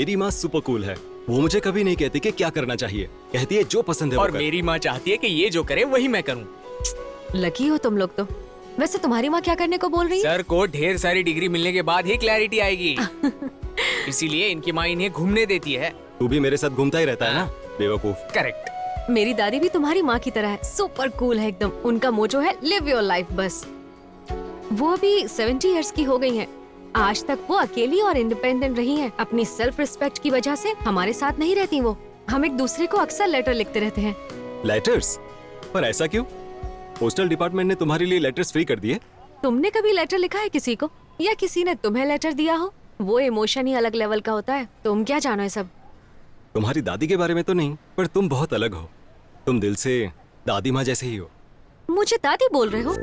मेरी माँ super cool है। वो मुझे कभी नहीं कहती कि क्या करना चाहिए, कहती है जो पसंद है वो और कर। मेरी माँ चाहती है कि ये जो करे वही मैं करूँ। लकी हो तुम लोग तो। वैसे तुम्हारी माँ क्या करने को बोल रही है? सर को ढेर सारी डिग्री मिलने के बाद ही क्लैरिटी आएगी। इसीलिए इनकी माँ इन्हें घूमने देती है। तू भी मेरे साथ घूमता ही रहता है ना, बेवकूफ। करेक्ट। मेरी दादी भी तुम्हारी माँ की तरह है, सुपर कूल है एकदम। उनका मोटो है लिव योर लाइफ बस। वो अभी 70 इयर्स की हो गई हैं। आज तक वो अकेली और इंडिपेंडेंट रही हैं। अपनी सेल्फ रिस्पेक्ट की वजह से हमारे साथ नहीं रहती वो। हम एक दूसरे को अक्सर लेटर लिखते रहते हैं। लेटर्स? पर ऐसा क्यों? पोस्टल डिपार्टमेंट ने तुम्हारे लिए लेटर्स फ्री कर दिए। तुमने कभी लेटर लिखा है किसी को, या किसी ने तुम्हें लेटर दिया हो? वो इमोशन ही अलग लेवल का होता है। तुम क्या जानो है सब। तुम्हारी दादी के बारे में तो नहीं, पर तुम बहुत अलग हो। तुम दिल से दादी माँ जैसे ही हो। मुझे दादी बोल रहे हो?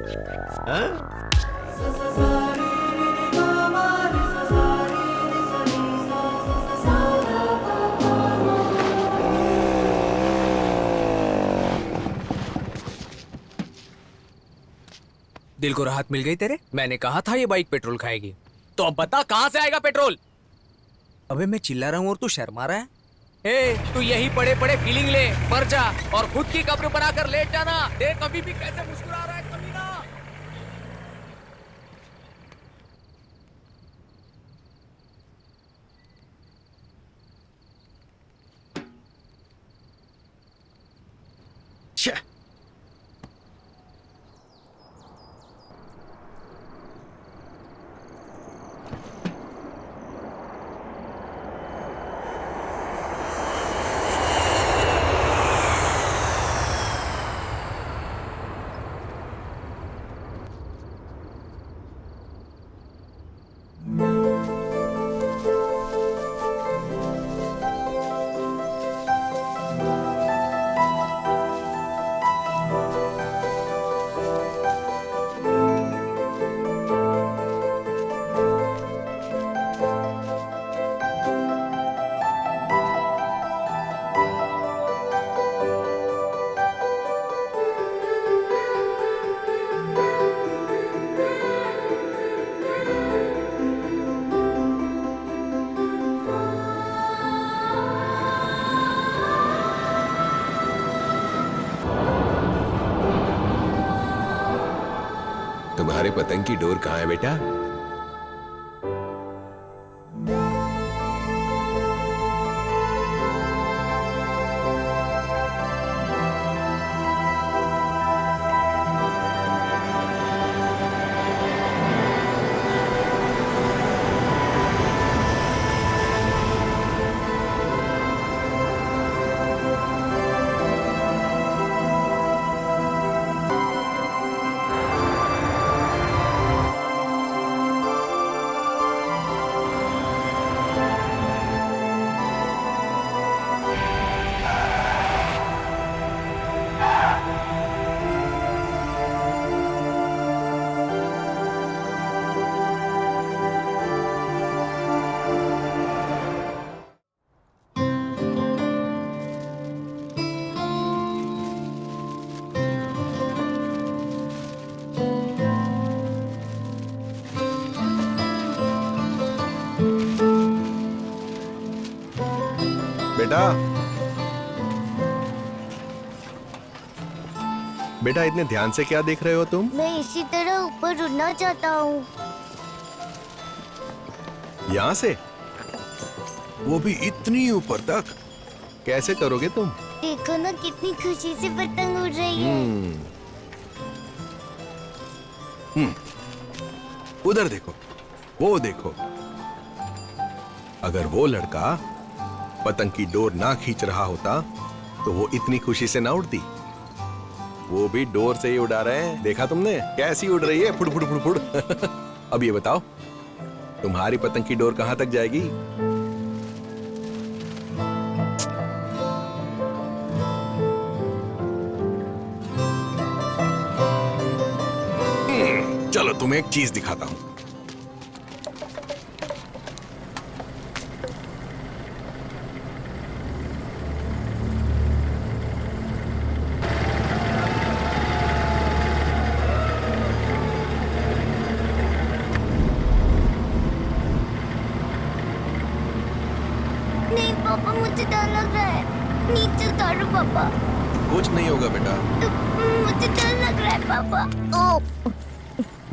दिल को राहत मिल गई तेरे? मैंने कहा था ये बाइक पेट्रोल खाएगी। तो अब बता कहाँ से आएगा पेट्रोल? अबे मैं चिल्ला रहा हूँ और तू शर्मा रहा है। तू यही पड़े पड़े फीलिंग ले, मर जा और खुद की कब्र बनाकर लेट जाना। देख अभी भी कैसे मुस्कुरा रहा है कमीना। तुम्हारे पतंग की डोर कहाँ है बेटा? बेटा बेटा इतने ध्यान से क्या देख रहे हो तुम? मैं इसी तरह ऊपर उड़ना चाहता हूँ। यहाँ से? वो भी इतनी ऊपर तक? कैसे करोगे तुम? देखो ना कितनी खुशी से पतंग उड़ रही है। उधर देखो, वो देखो। अगर वो लड़का पतंग की डोर ना खींच रहा होता तो वो इतनी खुशी से ना उड़ती। वो भी डोर से ही उड़ा रहे हैं। देखा तुमने कैसी उड़ रही है, फुड़ फुड़ फुड़ फुड़। अब ये बताओ तुम्हारी पतंग की डोर कहां तक जाएगी? चलो तुम्हें एक चीज दिखाता हूं। करूं पापा? कुछ नहीं होगा बेटा। मुझे डर लग रहा है पापा। ओ,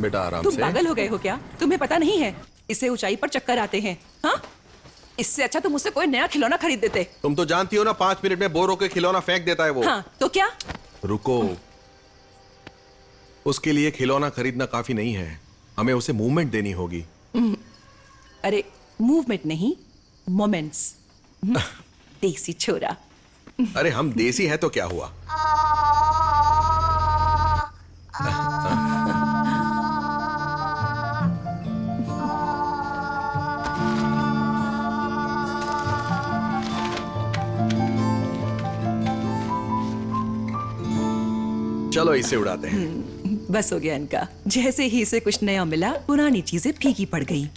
बेटा आराम तुम से। पागल हो गए हो क्या? तुम्हें पता नहीं है इससे ऊंचाई पर चक्कर आते हैं। हाँ, इससे अच्छा तुम मुझसे कोई नया खिलौना खरीद देते। तुम तो जानती हो ना 5 मिनट में बोर होकर खिलौना फेंक देता है वो। हाँ, तो क्या? रुको, उसके लिए खिलौना खरीदना काफी नहीं है, हमें उसे मूवमेंट देनी होगी। अरे मूवमेंट नहीं, मोमेंट्स। देसी छोरा। अरे हम देसी है तो क्या हुआ? चलो इसे उड़ाते हैं। बस हो गया इनका। जैसे ही इसे कुछ नया मिला, पुरानी चीजें फीकी पड़ गई।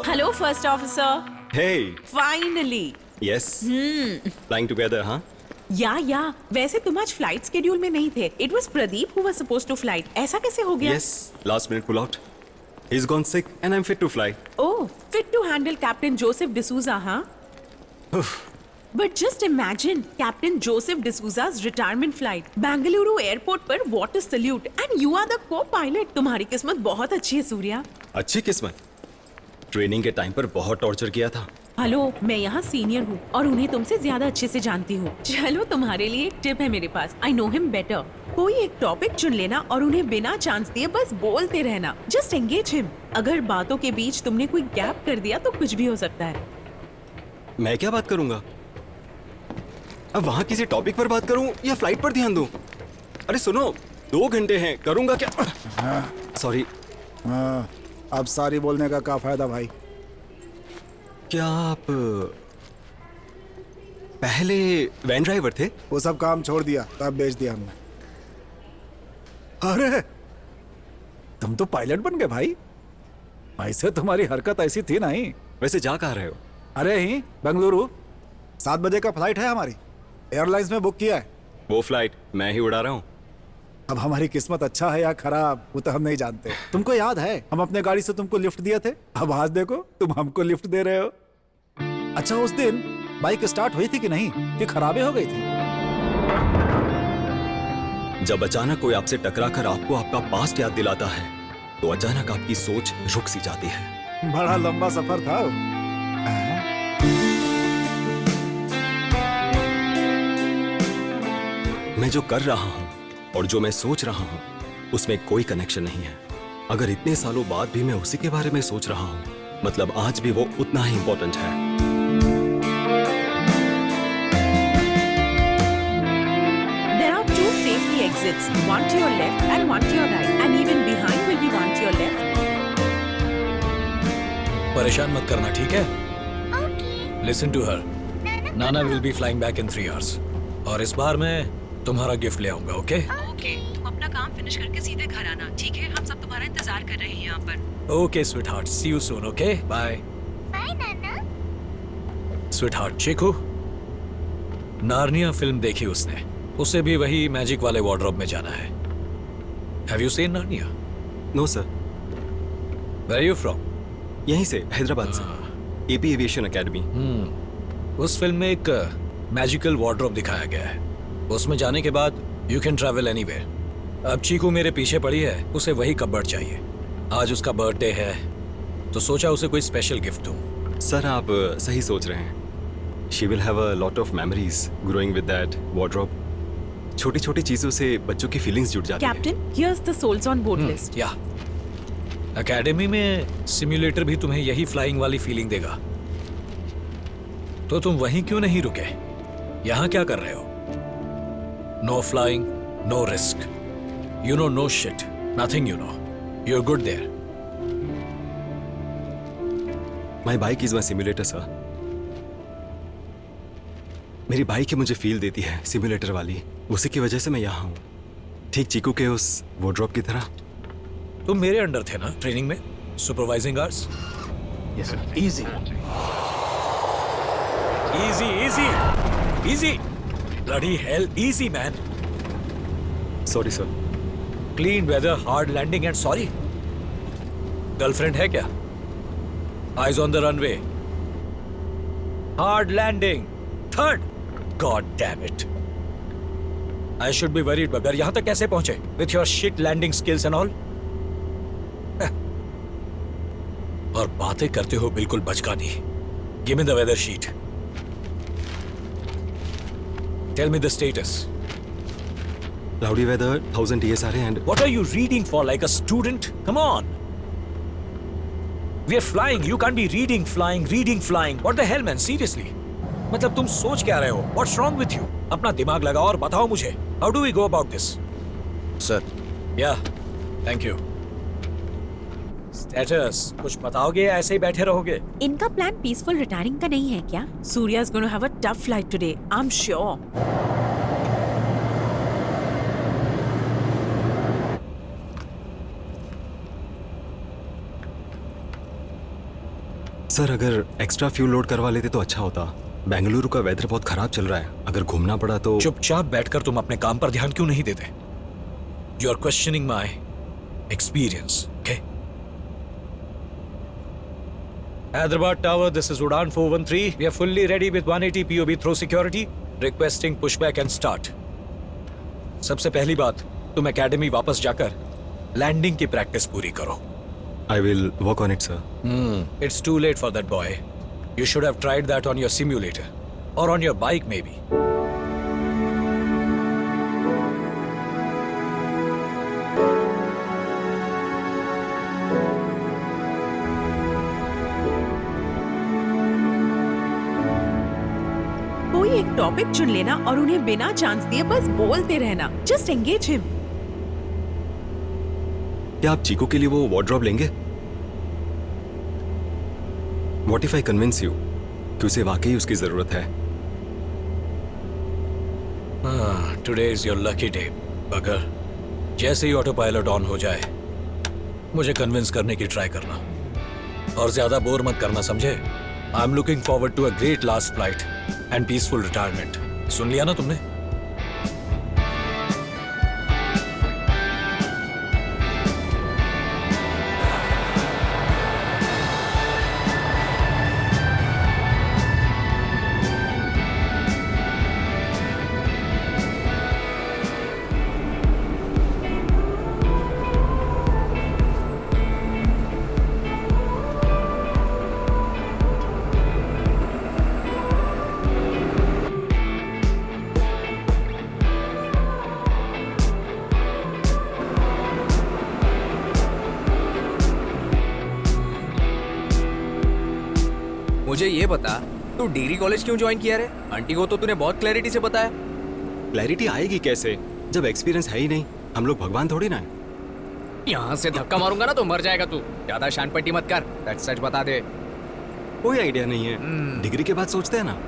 Hello first officer, Hey, finally. yes. Flying together, huh? या वैसे तुम आज फ्लाइट शेड्यूल में नहीं थे। It was Pradeep who was supposed to flight. ऐसा कैसे हो गया? Yes. Last minute pull out. He's gone sick and I'm fit to fly. Oh, fit to handle captain Joseph D'Souza, हाँ? But just imagine captain Joseph D'Souza's retirement flight Bengaluru airport पर water salute and you are the copilot. तुम्हारी किस्मत बहुत अच्छी है सूर्या। अच्छी किस्मत। Training के टाइम पर बहुत टॉर्चर किया था। हेलो, मैं यहाँ सीनियर हूँ और उन्हें तुमसे ज्यादा अच्छे से जानती हूँ। चलो तुम्हारे लिए एक टिप है मेरे पास। I know him better. कोई एक टॉपिक चुन लेना और उन्हें बिना चांस दिए बस बोलते रहना। Just engage him. अगर बातों के बीच तुमने कोई गैप कर दिया तो कुछ भी हो सकता है। मैं क्या बात करूंगा? अब वहां किसी टॉपिक पर बात करूं या फ्लाइट पर ध्यान दूं? अरे सुनो, 2 घंटे हैं, करूंगा क्या? सॉरी। हाँ, अब सारी बोलने का क्या फायदा भाई? क्या आप पहले वैन ड्राइवर थे? वो सब काम छोड़ दिया, तब बेच दिया हमने। अरे तुम तो पायलट बन गए भाई। ऐसे तुम्हारी हरकत ऐसी थी नहीं। वैसे जा कहाँ रहे हो? अरे ही बेंगलुरु 7 बजे का फ्लाइट है हमारी, एयरलाइंस में बुक किया है। वो फ्लाइट मैं ही उड़ा रहा हूँ। अब हमारी किस्मत अच्छा है या खराब वो तो हम नहीं जानते। तुमको याद है हम अपने गाड़ी से तुमको लिफ्ट दिया थे? अब आज देखो तुम हमको लिफ्ट दे रहे हो। अच्छा, उस दिन बाइक स्टार्ट हुई थी कि नहीं, कि खराबे हो गई थी? जब अचानक कोई आपसे टकराकर आपको आपका पास्ट याद दिलाता है तो अचानक आपकी सोच रुक सी जाती है। बड़ा लंबा सफर था। मैं जो कर रहा हूँ और जो मैं सोच रहा हूँ उसमें कोई कनेक्शन नहीं है। अगर इतने सालों बाद भी मैं उसी के बारे में सोच रहा हूँ, मतलब आज भी वो उतना ही इंपॉर्टेंट है। There are 2 safety exits, one to your left and one to your right, and even behind will be one to your left. परेशान मत करना, ठीक है? Listen to her. नाना will be flying back in 3 hours और इस बार मैं तुम्हारा गिफ्ट ले आऊंगा। ओके? ओके, तुम अपना काम फिनिश करके सीधे घर आना, ठीक है? हम सब तुम्हारा इंतजार कर रहे हैं यहाँ पर। Okay sweetheart, see you soon. Okay, bye. Bye नाना। स्वीटहार्ट, चीकू नार्निया फिल्म देखी उसने। उसे भी वही मैजिक वाले वार्डरोब में जाना है। Have you seen Narnia? No sir. Where are you from? यहीं से, हैदराबाद से, एपी एविएशन एकेडमी। उस फिल्म में एक मैजिकल वार्डरोब दिखाया गया है। उसमें जाने के बाद यू कैन ट्रैवल एनीवेयर। अब चीकू मेरे पीछे पड़ी है, उसे वही कपबोर्ड चाहिए। आज उसका बर्थडे है तो सोचा उसे कोई स्पेशल गिफ्ट दूं। सर आप सही सोच रहे हैं। She will have a lot of memories growing with that wardrobe. छोटी छोटी चीजों से बच्चों की फीलिंग्स जुड़ जाती हैं। Captain, here's the souls on board list. या एकेडमी में सिम्युलेटर भी तुम्हें यही फ्लाइंग वाली फीलिंग देगा। तो तुम वहीं क्यों नहीं रुके? यहाँ क्या कर रहे हो? No flying, no risk, you know no shit, nothing you know, you are good there. My bike is my simulator sir. मेरी बाइक ही मुझे फील देती है सिम्युलेटर वाली, उसी की वजह से मैं यहाँ हूँ, ठीक चीकू के उस वार्डरोब की तरह। तुम मेरे अंडर थे ना ट्रेनिंग में, supervising hours? Yes sir, easy. Easy easy easy. Bloody hell, easy man. Sorry sir. Clean weather, hard landing and sorry. Girlfriend है क्या? Eyes on the runway. Hard landing. Third. God damn it. I should be worried, मगर यहाँ तक कैसे पहुंचे? With your shit landing skills and all. और बातें करते हो बिल्कुल बचकानी। Give me the weather sheet. Tell me the status. Cloudy weather, 1000 TSR and What are you reading for like a student? Come on. We are flying. You can't be reading, flying. What the hell, man? Seriously. मतलब तुम सोच क्या रहे हो? What's wrong with you? अपना दिमाग लगाओ और बताओ मुझे. How do we go about this? Sir. Yeah. Thank you. Status. कुछ बताओगे या ऐसे ही बैठे रहोगे? इनका प्लान पीसफुल रिटायरिंग का नहीं है क्या? Surya is gonna have a tough flight today, I am sure. Sir अगर एक्स्ट्रा फ्यूल लोड करवा लेते तो अच्छा होता। बेंगलुरु का वेदर बहुत खराब चल रहा है, अगर घूमना पड़ा तो। चुपचाप बैठकर तुम अपने काम पर ध्यान क्यों नहीं देते? You are questioning my experience, okay? Hyderabad Tower, this is Udan 413. We are fully ready with 180 POB throw security. Requesting pushback and start. सबसे पहली बात, तुम एकेडमी वापस जाकर लैंडिंग की प्रैक्टिस पूरी करो। I will work on it, sir. It's too late for that, boy. You should have tried that on your simulator. Or on your bike, maybe. कोई एक टॉपिक चुन लेना और उन्हें बिना चांस दिए बस बोलते रहना। Just engage him. क्या आप चीकू के लिए वो वार्डरोब लेंगे? What if I convince you कि उसे वाकई उसकी जरूरत है? Today is your lucky day, अगर जैसे ही ऑटो पायलट ऑन हो जाए मुझे कन्विंस करने की ट्राई करना और ज्यादा बोर मत करना, समझे? I am looking forward to a great last flight and peaceful retirement. सुन लिया ना तुमने? मुझे ये बता, तू डिग्री कॉलेज क्यों ज्वाइन किया रे? आंटी को तो तूने बहुत क्लैरिटी से बताया। क्लैरिटी आएगी कैसे जब एक्सपीरियंस है ही नहीं? हम लोग भगवान थोड़ी ना है। यहाँ से धक्का मारूंगा ना तो मर जाएगा तू। ज्यादा शान पट्टी मत कर, सच बता दे। कोई आइडिया नहीं है, डिग्री के बाद सोचते हैं ना।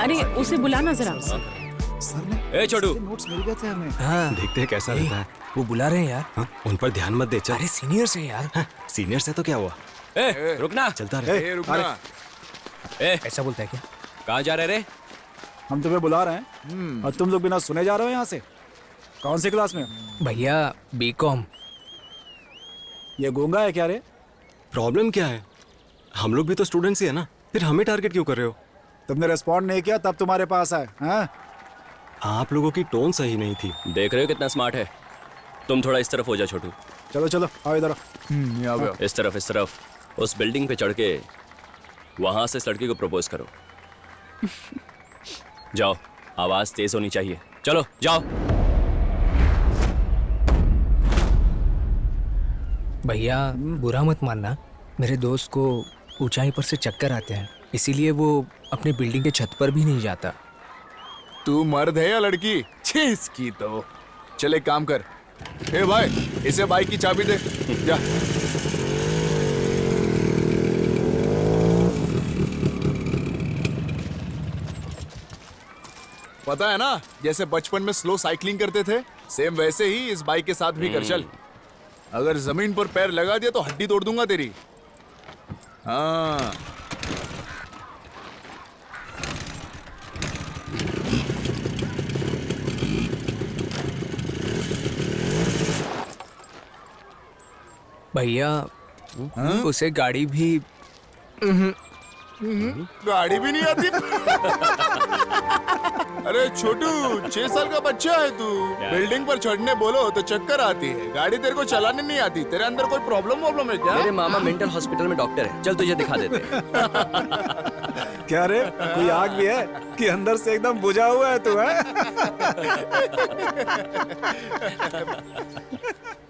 अरे उसे बुलाना जरा। सर ने ए छोटू, नोट्स मिल गए थे हमें। हाँ देखते हैं कैसा रहता है। वो बुला रहे हैं यार। हाँ, उन पर ध्यान मत दे। चल। अरे सीनियर्स हैं यार। हाँ, सीनियर से तो क्या हुआ? ए रुकना। चलता रहे। ऐसा बोलता है क्या? कहाँ जा रहे रे? हम तुम्हें बुला रहे हैं और तुम लोग बिना सुने जा रहे हो यहाँ से। कौन सी क्लास में? भैया बीकॉम। ये गूंगा है क्या रे? प्रॉब्लम क्या है? हम लोग भी तो स्टूडेंट्स ही है ना, फिर हमें टारगेट क्यों कर रहे हो? तुमने रिस्पॉन्ड नहीं किया तब तुम्हारे पास आए। हाँ? आप लोगों की टोन सही नहीं थी। देख रहे हो कितना स्मार्ट है? तुम थोड़ा इस तरफ हो जा छोटू। चलो चलो आओ इधर आओ। इस तरफ उस बिल्डिंग पे चढ़ के वहां से इस लड़की को प्रपोज करो। जाओ, आवाज तेज होनी चाहिए। चलो जाओ। भैया बुरा मत मानना, मेरे दोस्त को ऊंचाई पर से चक्कर आते हैं, इसीलिए वो अपने बिल्डिंग के छत पर भी नहीं जाता। तू मर्द है या लड़की? छीस की तो। चल एक काम कर, ए भाई इसे बाइक की चाबी दे। जा। पता है ना, जैसे बचपन में स्लो साइकिलिंग करते थे, सेम वैसे ही इस बाइक के साथ भी कर। चल। अगर जमीन पर पैर लगा दिया तो हड्डी तोड़ दूंगा तेरी। हाँ भैया उसे गाड़ी भी गाड़ी भी नहीं आती। अरे छोटू 6 साल का बच्चा है तू, बिल्डिंग पर चढ़ने बोलो तो चक्कर आती है, गाड़ी तेरे को चलाने नहीं आती। तेरे अंदर कोई प्रॉब्लम है क्या? मेरे मामा मेंटल हॉस्पिटल में डॉक्टर है, चल तुझे दिखा देते हैं। क्या रे, कोई आग भी है कि अंदर से एकदम बुझा हुआ है तू? है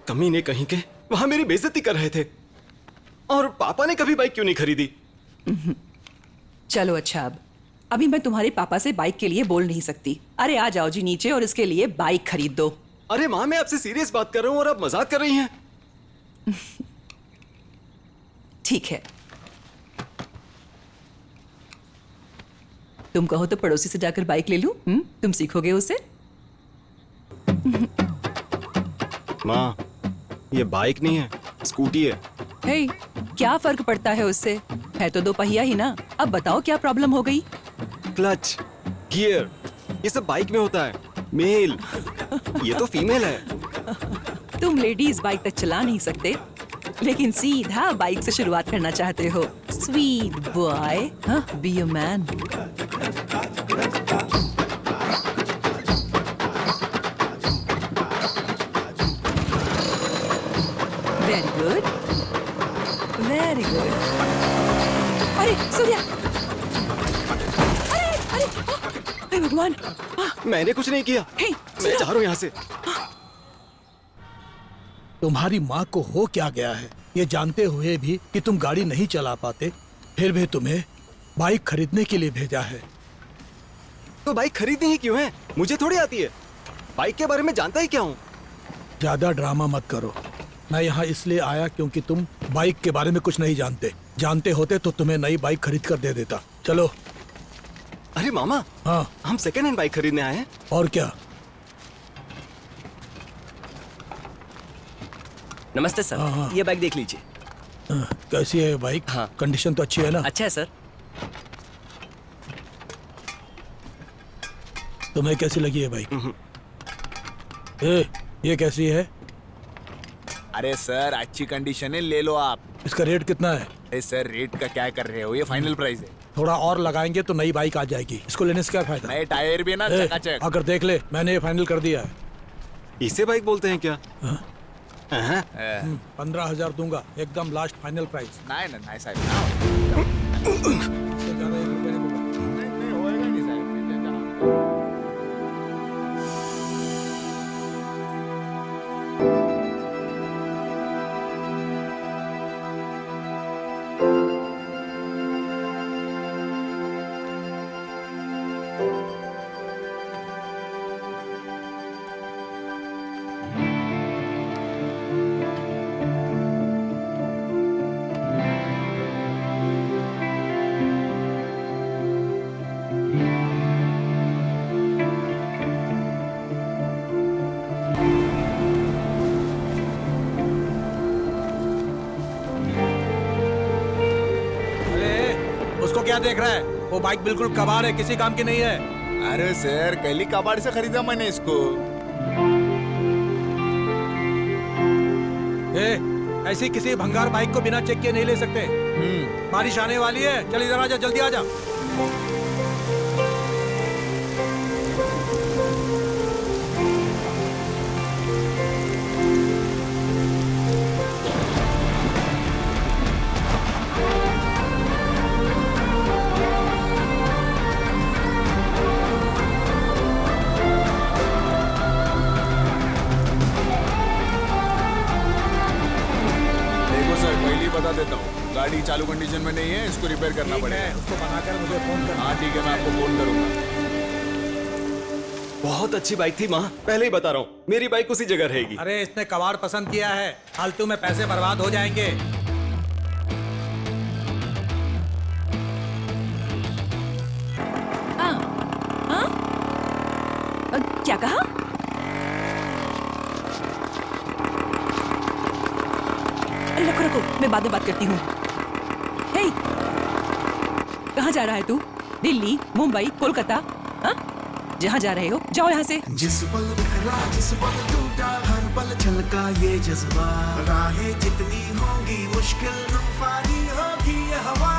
कमीने कहीं के वहां मेरी बेइज्जती कर रहे थे, और पापा ने कभी बाइक क्यों नहीं खरीदी? चलो अच्छा, अब अभी मैं तुम्हारे पापा से बाइक के लिए बोल नहीं सकती। अरे आ जाओ जी नीचे और इसके लिए बाइक खरीद दो। अरे माँ, मैं आपसे सीरियस बात कर रहा हूँ और आप मजाक कर रही हैं। ठीक है, तुम कहो तो पड़ोसी से जाकर बाइक ले लूं? तुम सीखोगे उसे। माँ, ये बाइक नहीं है, स्कूटी है। हे, क्या फर्क पड़ता है उससे? है तो 2 पहिया ही ना। अब बताओ क्या प्रॉब्लम हो गई? क्लच, गियर, ये सब बाइक में होता है। मेल, ये तो फीमेल है। तुम लेडीज बाइक तक चला नहीं सकते, लेकिन सीधा बाइक से शुरुआत करना चाहते हो। Sweet boy, be a man. Very good, very good. अरे सूर्या, अरे भगवान, मैंने कुछ नहीं किया, हे, मैं जा रहा हूँ यहाँ से। तुम्हारी माँ को हो क्या गया है, ये जानते हुए भी कि तुम गाड़ी नहीं चला पाते, फिर भी तुम्हें बाइक खरीदने के लिए भेजा है। तो बाइक खरीदनी ही क्यों है? मुझे थोड़ी आती है, बाइक के बारे में जानता ही क्या हूँ। ज्यादा ड्रामा मत करो। मैं यहाँ इसलिए आया क्योंकि तुम बाइक के बारे में कुछ नहीं जानते। जानते होते तो तुम्हें नई बाइक खरीद कर दे देता। चलो। अरे मामा, हाँ, हम सेकेंड हैंड बाइक खरीदने आए हैं। और क्या? नमस्ते सर। हाँ। ये बाइक देख लीजिए। कैसी है बाइक? हाँ। कंडीशन तो अच्छी है ना? अच्छा है सर। तुम्हें कैसी लगी है बाइक? ये कैसी है? अरे सर अच्छी कंडीशन है, ले लो आप। इसका रेट कितना है? अरे सर रेट का क्या कर रहे हो, ये फाइनल प्राइस है। थोड़ा और लगाएंगे तो नई बाइक आ जाएगी। इसको लेने से क्या फायदा? नए टायर भी है ना, चकाचक। अगर देख ले, मैंने ये फाइनल कर दिया है। इसे बाइक बोलते हैं क्या? 15,000 दूंगा, एकदम लास्ट फाइनल प्राइस। नहीं नहीं नहीं साहब, इससे ज्यादा 1 रुपया नहीं दूंगा। नहीं होएगा नहीं साहब। उसको क्या देख रहा है? वो बाइक बिल्कुल कबाड़ है, किसी काम की नहीं है। अरे सर कल ही कबाड़ से खरीदा मैंने इसको। ऐसी किसी भंगार बाइक को बिना चेक किए नहीं ले सकते। बारिश आने वाली है, चल इधर आजा, जल्दी आजा। बता देता हूँ, गाड़ी चालू कंडीशन में नहीं है, इसको रिपेयर करना पड़ेगा। उसको बनाकर मुझे फोन करना। हाँ ठीक है, मैं आपको फोन करूंगा। बहुत अच्छी बाइक थी माँ, पहले ही बता रहा हूँ, मेरी बाइक उसी जगह रहेगी। अरे इसने कबाड़ पसंद किया है, फालतू में पैसे बर्बाद हो जाएंगे। क्या कहा? मैं बाद में बात करती हूँ। हे, कहाँ जा रहा है तू? दिल्ली, मुंबई, कोलकाता? हाँ? जहाँ जा रहे हो जाओ यहाँ से। जिस पल बिखरा, जिस पल टूटा, हर पल छलका ये जज्बा, राहें जितनी होंगी मुश्किल तूफानी होगी ये हवा।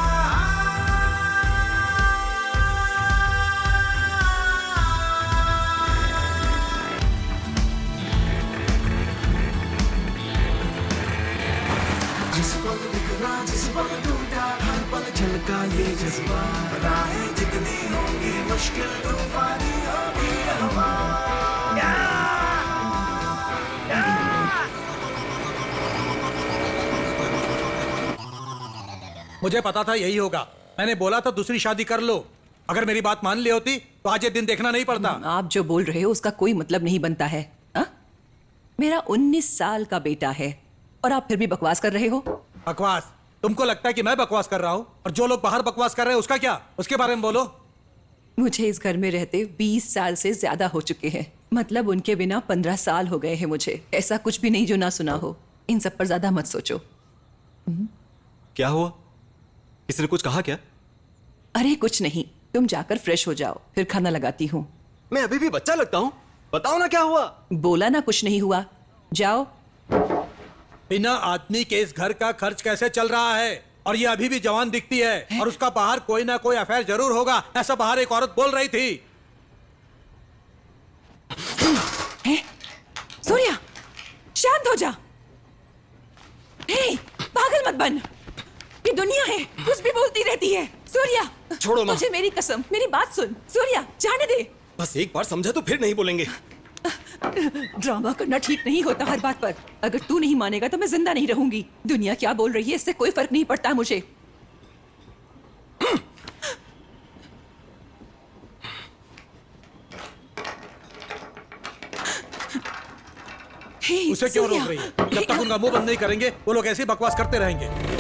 जिस पल बिखरा, जिस पल टूटा, हर पल छलका ये जज्बा, राहें जितनी होंगी मुश्किल तूफानी होगी ये हवा। मुझे पता था यही होगा। मैंने बोला था दूसरी शादी कर लो। अगर मेरी बात मान ली होती तो आज ये दिन देखना नहीं पड़ता। आप जो बोल रहे हो उसका कोई मतलब नहीं बनता है। हा? मेरा 19 साल का बेटा है और आप फिर भी बकवास कर रहे हो। बकवास? तुमको लगता है कि मैं बकवास कर रहा हूँ? और जो लोग बाहर बकवास कर रहे हैं उसका क्या? उसके बारे में बोलो। मुझे इस घर में रहते 20 साल से ज्यादा हो चुके हैं। मतलब उनके बिना 15 साल हो गए हैं मुझे। ऐसा कुछ भी नहीं जो ना सुना हो। इन सब पर ज्यादा मत सोचो। क्या हुआ? किसी ने कुछ कहा क्या? अरे कुछ नहीं, तुम जाकर फ्रेश हो जाओ, फिर खाना लगाती हूँ। मैं अभी भी बच्चा लगता हूँ? बताओ ना क्या हुआ? बोला ना कुछ नहीं हुआ, जाओ। बिना आदमी के इस घर का खर्च कैसे चल रहा है? और ये अभी भी जवान दिखती है और उसका बाहर कोई ना कोई अफेयर जरूर होगा, ऐसा बाहर एक औरत बोल रही थी। सूर्या, शांत हो जा। हे, पागल मत बन। ये दुनिया है, कुछ भी बोलती रहती है। सूर्या, छोड़ो माँ। मुझे मेरी कसम, मेरी बात सुन। सूर्या, जाने दे। बस एक बार समझा तो फिर नहीं बोलेंगे। ड्रामा करना ठीक नहीं होता हर बात पर। अगर तू नहीं मानेगा तो मैं जिंदा नहीं रहूंगी। दुनिया क्या बोल रही है इससे कोई फर्क नहीं पड़ता मुझे। उसे क्यों रोक रही है? जब तक उनका मुंह बंद नहीं करेंगे वो लोग ऐसे ही बकवास करते रहेंगे।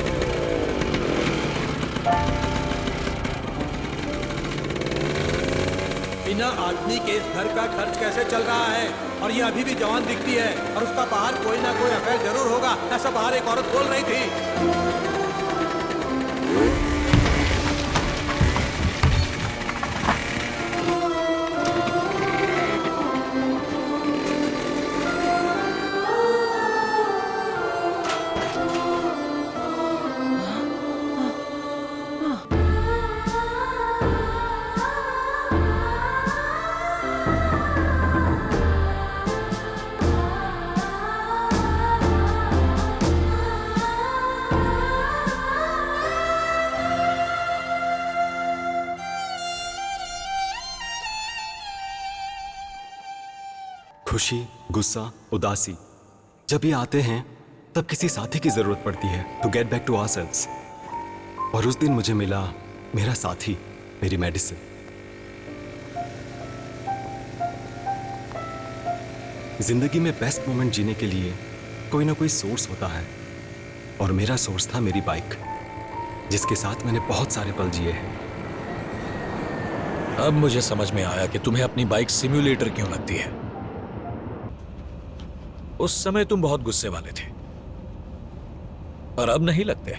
बिना आदमी के इस घर का खर्च कैसे चल रहा है? और ये अभी भी जवान दिखती है और उसका बाहर कोई ना कोई अफेयर जरूर होगा, ऐसा बाहर एक औरत बोल रही थी। खुशी, गुस्सा, उदासी जब ये आते हैं तब किसी साथी की जरूरत पड़ती है to get back to ourselves. और उस दिन मुझे मिला मेरा साथी, मेरी मेडिसिन। जिंदगी में बेस्ट मोमेंट जीने के लिए कोई ना कोई सोर्स होता है और मेरा सोर्स था मेरी बाइक, जिसके साथ मैंने बहुत सारे पल जिए हैं। अब मुझे समझ में आया कि तुम्हें अपनी बाइक सिम्युलेटर क्यों लगती है। उस समय तुम बहुत गुस्से वाले थे और अब नहीं लगते।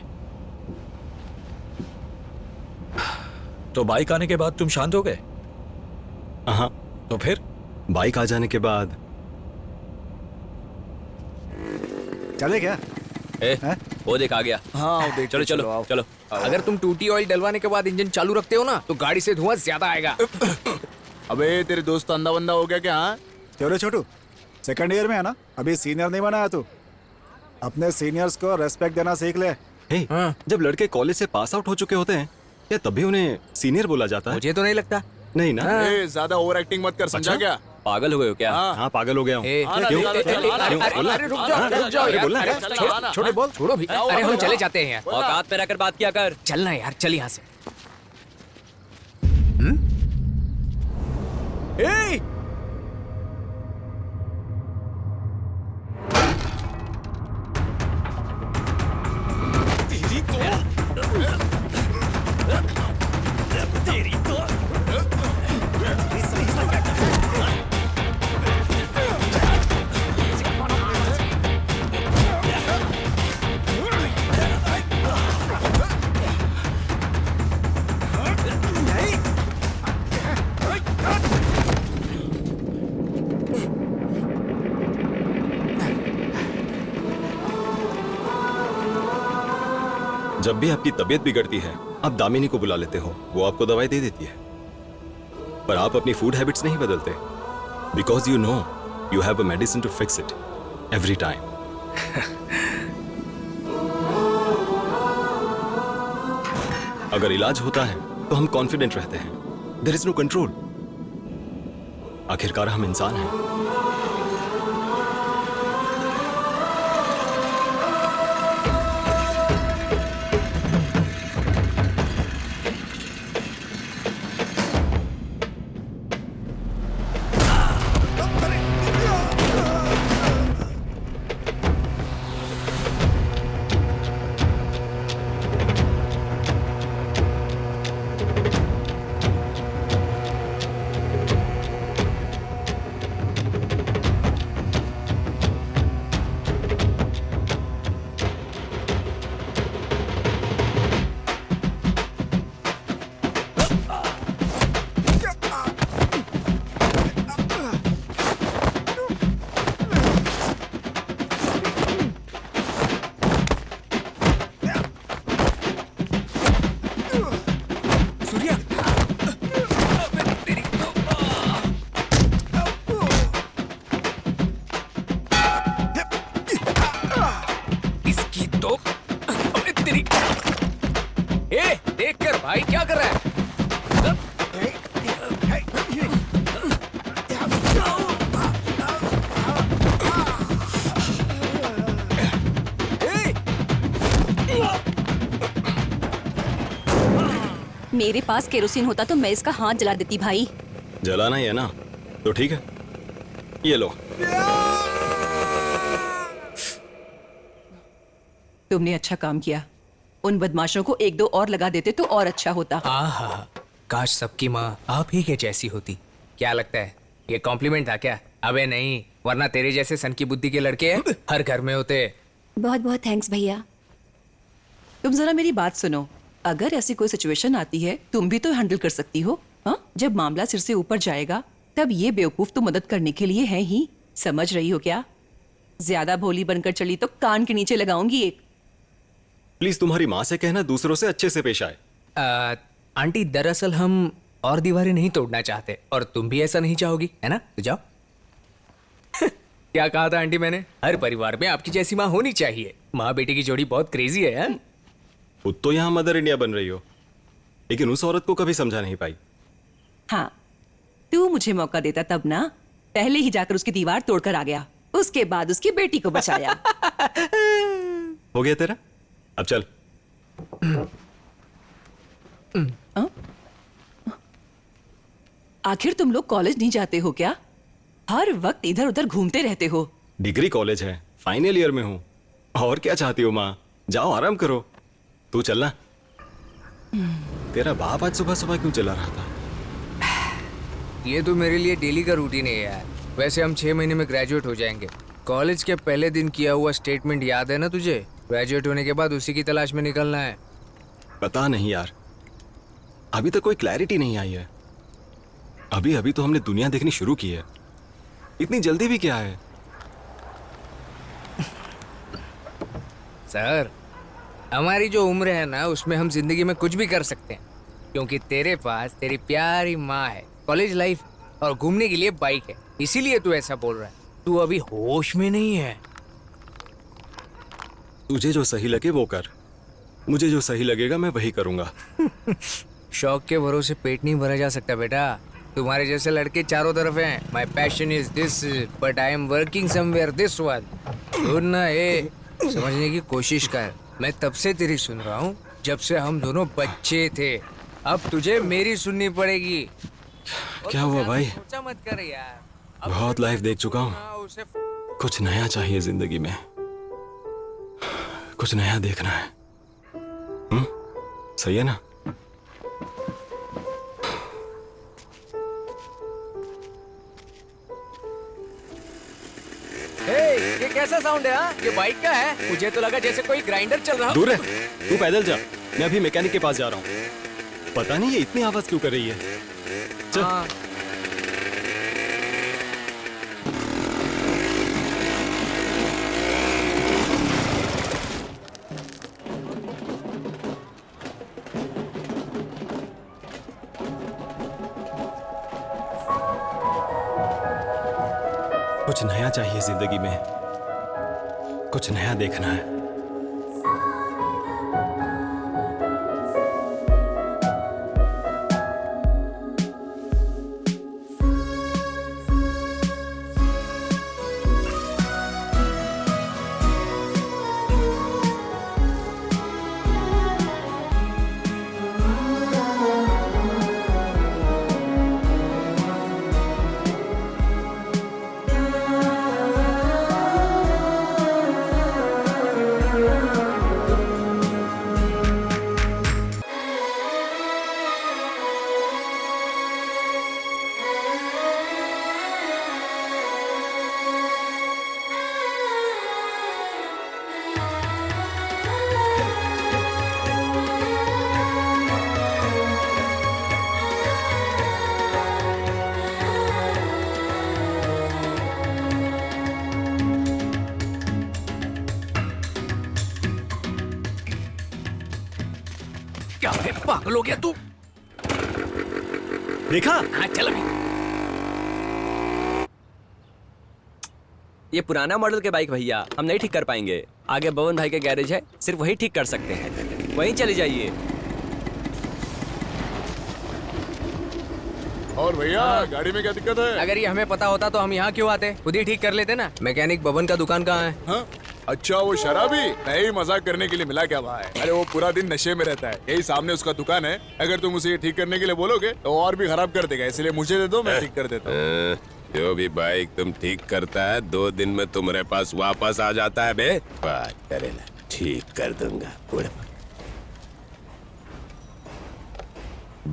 तो बाइक आने के बाद तुम शांत हो गए? हाँ। तो फिर बाइक आ जाने के बाद चले क्या? वो देख आ गया। हाँ वो देख। चलो चलो चलो। अगर तुम टूटी ऑयल डलवाने के बाद इंजन चालू रखते हो ना तो गाड़ी से धुआं ज्यादा आएगा। अबे तेरे दोस्त अंधा बंदा हो गया क्या? हाँ क्यों रे छोटू, सेकंड ईयर में है ना, अभी सीनियर नहीं बनाया तू। अपने सीनियर्स को रेस्पेक्ट देना सीख ले। हे, जब लड़के कॉलेज से पास आउट हो चुके होते हैं क्या तभी उन्हें सीनियर बोला जाता है? मुझे तो नहीं लगता। नहीं ना? ज्यादा ओवर एक्टिंग मत कर, समझा क्या? पागल हो गए हो क्या? हाँ पागल हो गया हूँ। अरे रुक जाओ यार। छोटे बोल। छोड़ो भी। अरे हम चले जाते हैं यार। औकात पे रहकर बात किया कर। चलना यार, चल यहाँ से। जब भी आपकी तबीयत बिगड़ती है आप दामिनी को बुला लेते हो, वो आपको दवाई दे देती है, पर आप अपनी फूड हैबिट्स नहीं बदलते because you know you have a medicine to fix it every time. अगर इलाज होता है तो हम कॉन्फिडेंट रहते हैं, देयर इज नो कंट्रोल। आखिरकार हम इंसान हैं। भाई क्या कर रहा है? मेरे पास केरोसिन होता तो मैं इसका हाथ जला देती भाई। जलाना ही है ना, तो ठीक है, ये लो। तुमने अच्छा काम किया। उन बदमाशों को एक दो और लगा देते तो और अच्छा होता। आहा, काश सबकी माँ आप ही के जैसी होती। क्या लगता है ये कॉम्प्लीमेंट था क्या? अबे नहीं, वरना तेरे जैसे सन की बुद्धि के लड़के हर घर में होते। बहुत बहुत थैंक्स भैया। तुम जरा मेरी बात सुनो, अगर ऐसी कोई सिचुएशन आती है तुम भी तो हैंडल कर सकती हो। हाँ, जब मामला सिर से ऊपर जाएगा तब ये बेवकूफ तो मदद करने के लिए है ही। समझ रही हो क्या? ज्यादा भोली बनकर चली तो कान के नीचे लगाऊंगी एक। प्लीज तुम्हारी माँ से कहना दूसरों से अच्छे से पेश आए। आंटी, दरअसल हम और दीवारें नहीं तोड़ना चाहते और तुम भी ऐसा नहीं चाहोगी, है ना? तो जाओ। क्या कहा था आंटी मैंने? हर परिवार में आपकी जैसी माँ होनी चाहिए। माँ बेटी की जोड़ी बहुत क्रेजी है। खुद तो यहाँ मदर इंडिया बन रही हो, लेकिन उस औरत को कभी समझा नहीं पाई। हाँ, तू मुझे मौका देता तब ना। पहले ही जाकर उसकी दीवार तोड़कर आ गया, उसके बाद उसकी बेटी को बचाया। हो गया तेरा, अब चल। आखिर तुम लोग कॉलेज नहीं जाते हो क्या? हर वक्त इधर उधर घूमते रहते हो। डिग्री कॉलेज है, फाइनल ईयर में हूँ। और क्या चाहती हो माँ? जाओ आराम करो। तू चलना। तेरा बाप आज सुबह सुबह क्यों चला रहा था? ये तो मेरे लिए डेली का रूटीन है यार। वैसे हम 6 महीने में ग्रेजुएट हो जाएंगे। कॉलेज के पहले दिन किया हुआ स्टेटमेंट याद है ना तुझे? ग्रेजुएट होने के बाद उसी की तलाश में निकलना है। पता नहीं यार, अभी तक कोई क्लैरिटी नहीं आई है। अभी अभी तो हमने दुनिया देखनी शुरू की है, इतनी जल्दी भी क्या है? सर, हमारी जो उम्र है ना उसमें हम जिंदगी में कुछ भी कर सकते हैं, क्योंकि तेरे पास तेरी प्यारी माँ है, कॉलेज लाइफ और घूमने के लिए बाइक है। इसीलिए तू ऐसा बोल रहा है। तू अभी होश में नहीं है। तुझे जो सही लगे वो कर, मुझे जो सही लगेगा मैं वही करूंगा। शौक के भरोसे पेट नहीं भरा जा सकता बेटा। तुम्हारे जैसे लड़के चारों तरफ हैं। My passion is this but I am working somewhere this one. सुनना, ए समझने की कोशिश कर। मैं तब से तेरी सुन रहा हूँ जब से हम दोनों बच्चे थे। अब तुझे मेरी सुननी पड़ेगी। क्या हुआ भाई? सोचा मत कर यार। बहुत लाइफ देख चुका हूँ, कुछ नया चाहिए जिंदगी में। कुछ नया देखना है। सही है ना? ये कैसा साउंड है? हाँ? ये बाइक का है? मुझे तो लगा जैसे कोई ग्राइंडर चल रहा हो। दूर है, तू पैदल जा, मैं अभी मैकेनिक के पास जा रहा हूँ। पता नहीं ये इतनी आवाज क्यों कर रही है। चल। हाँ। कुछ नया चाहिए जिंदगी में, कुछ नया देखना है। क्या है, पागल हो गया तू? देखा? हाँ चल अभी। ये पुराना मॉडल के बाइक भैया, हम नहीं ठीक कर पाएंगे। आगे बवन भाई के गैरेज है, सिर्फ वही ठीक कर सकते हैं। वहीं चले जाइए। और भैया गाड़ी में क्या दिक्कत है? अगर ये हमें पता होता तो हम यहाँ क्यों आते? खुद ही ठीक कर लेते ना। मैकेनिक बबन का दुकान कहाँ है? हाँ? अच्छा वो शराबी नहीं, मजाक करने के लिए मिला क्या भाई? अरे वो पूरा दिन नशे में रहता है, यही सामने उसका दुकान है। अगर तुम उसे ये ठीक करने के लिए बोलोगे तो और भी खराब कर देगा, इसलिए मुझे दे दो, मैं ठीक कर देता हूँ। जो भी बाइक तुम ठीक करता है 2 दिन में तुम्हारे पास वापस आ जाता है बे। बात करेला, ठीक कर दूंगा।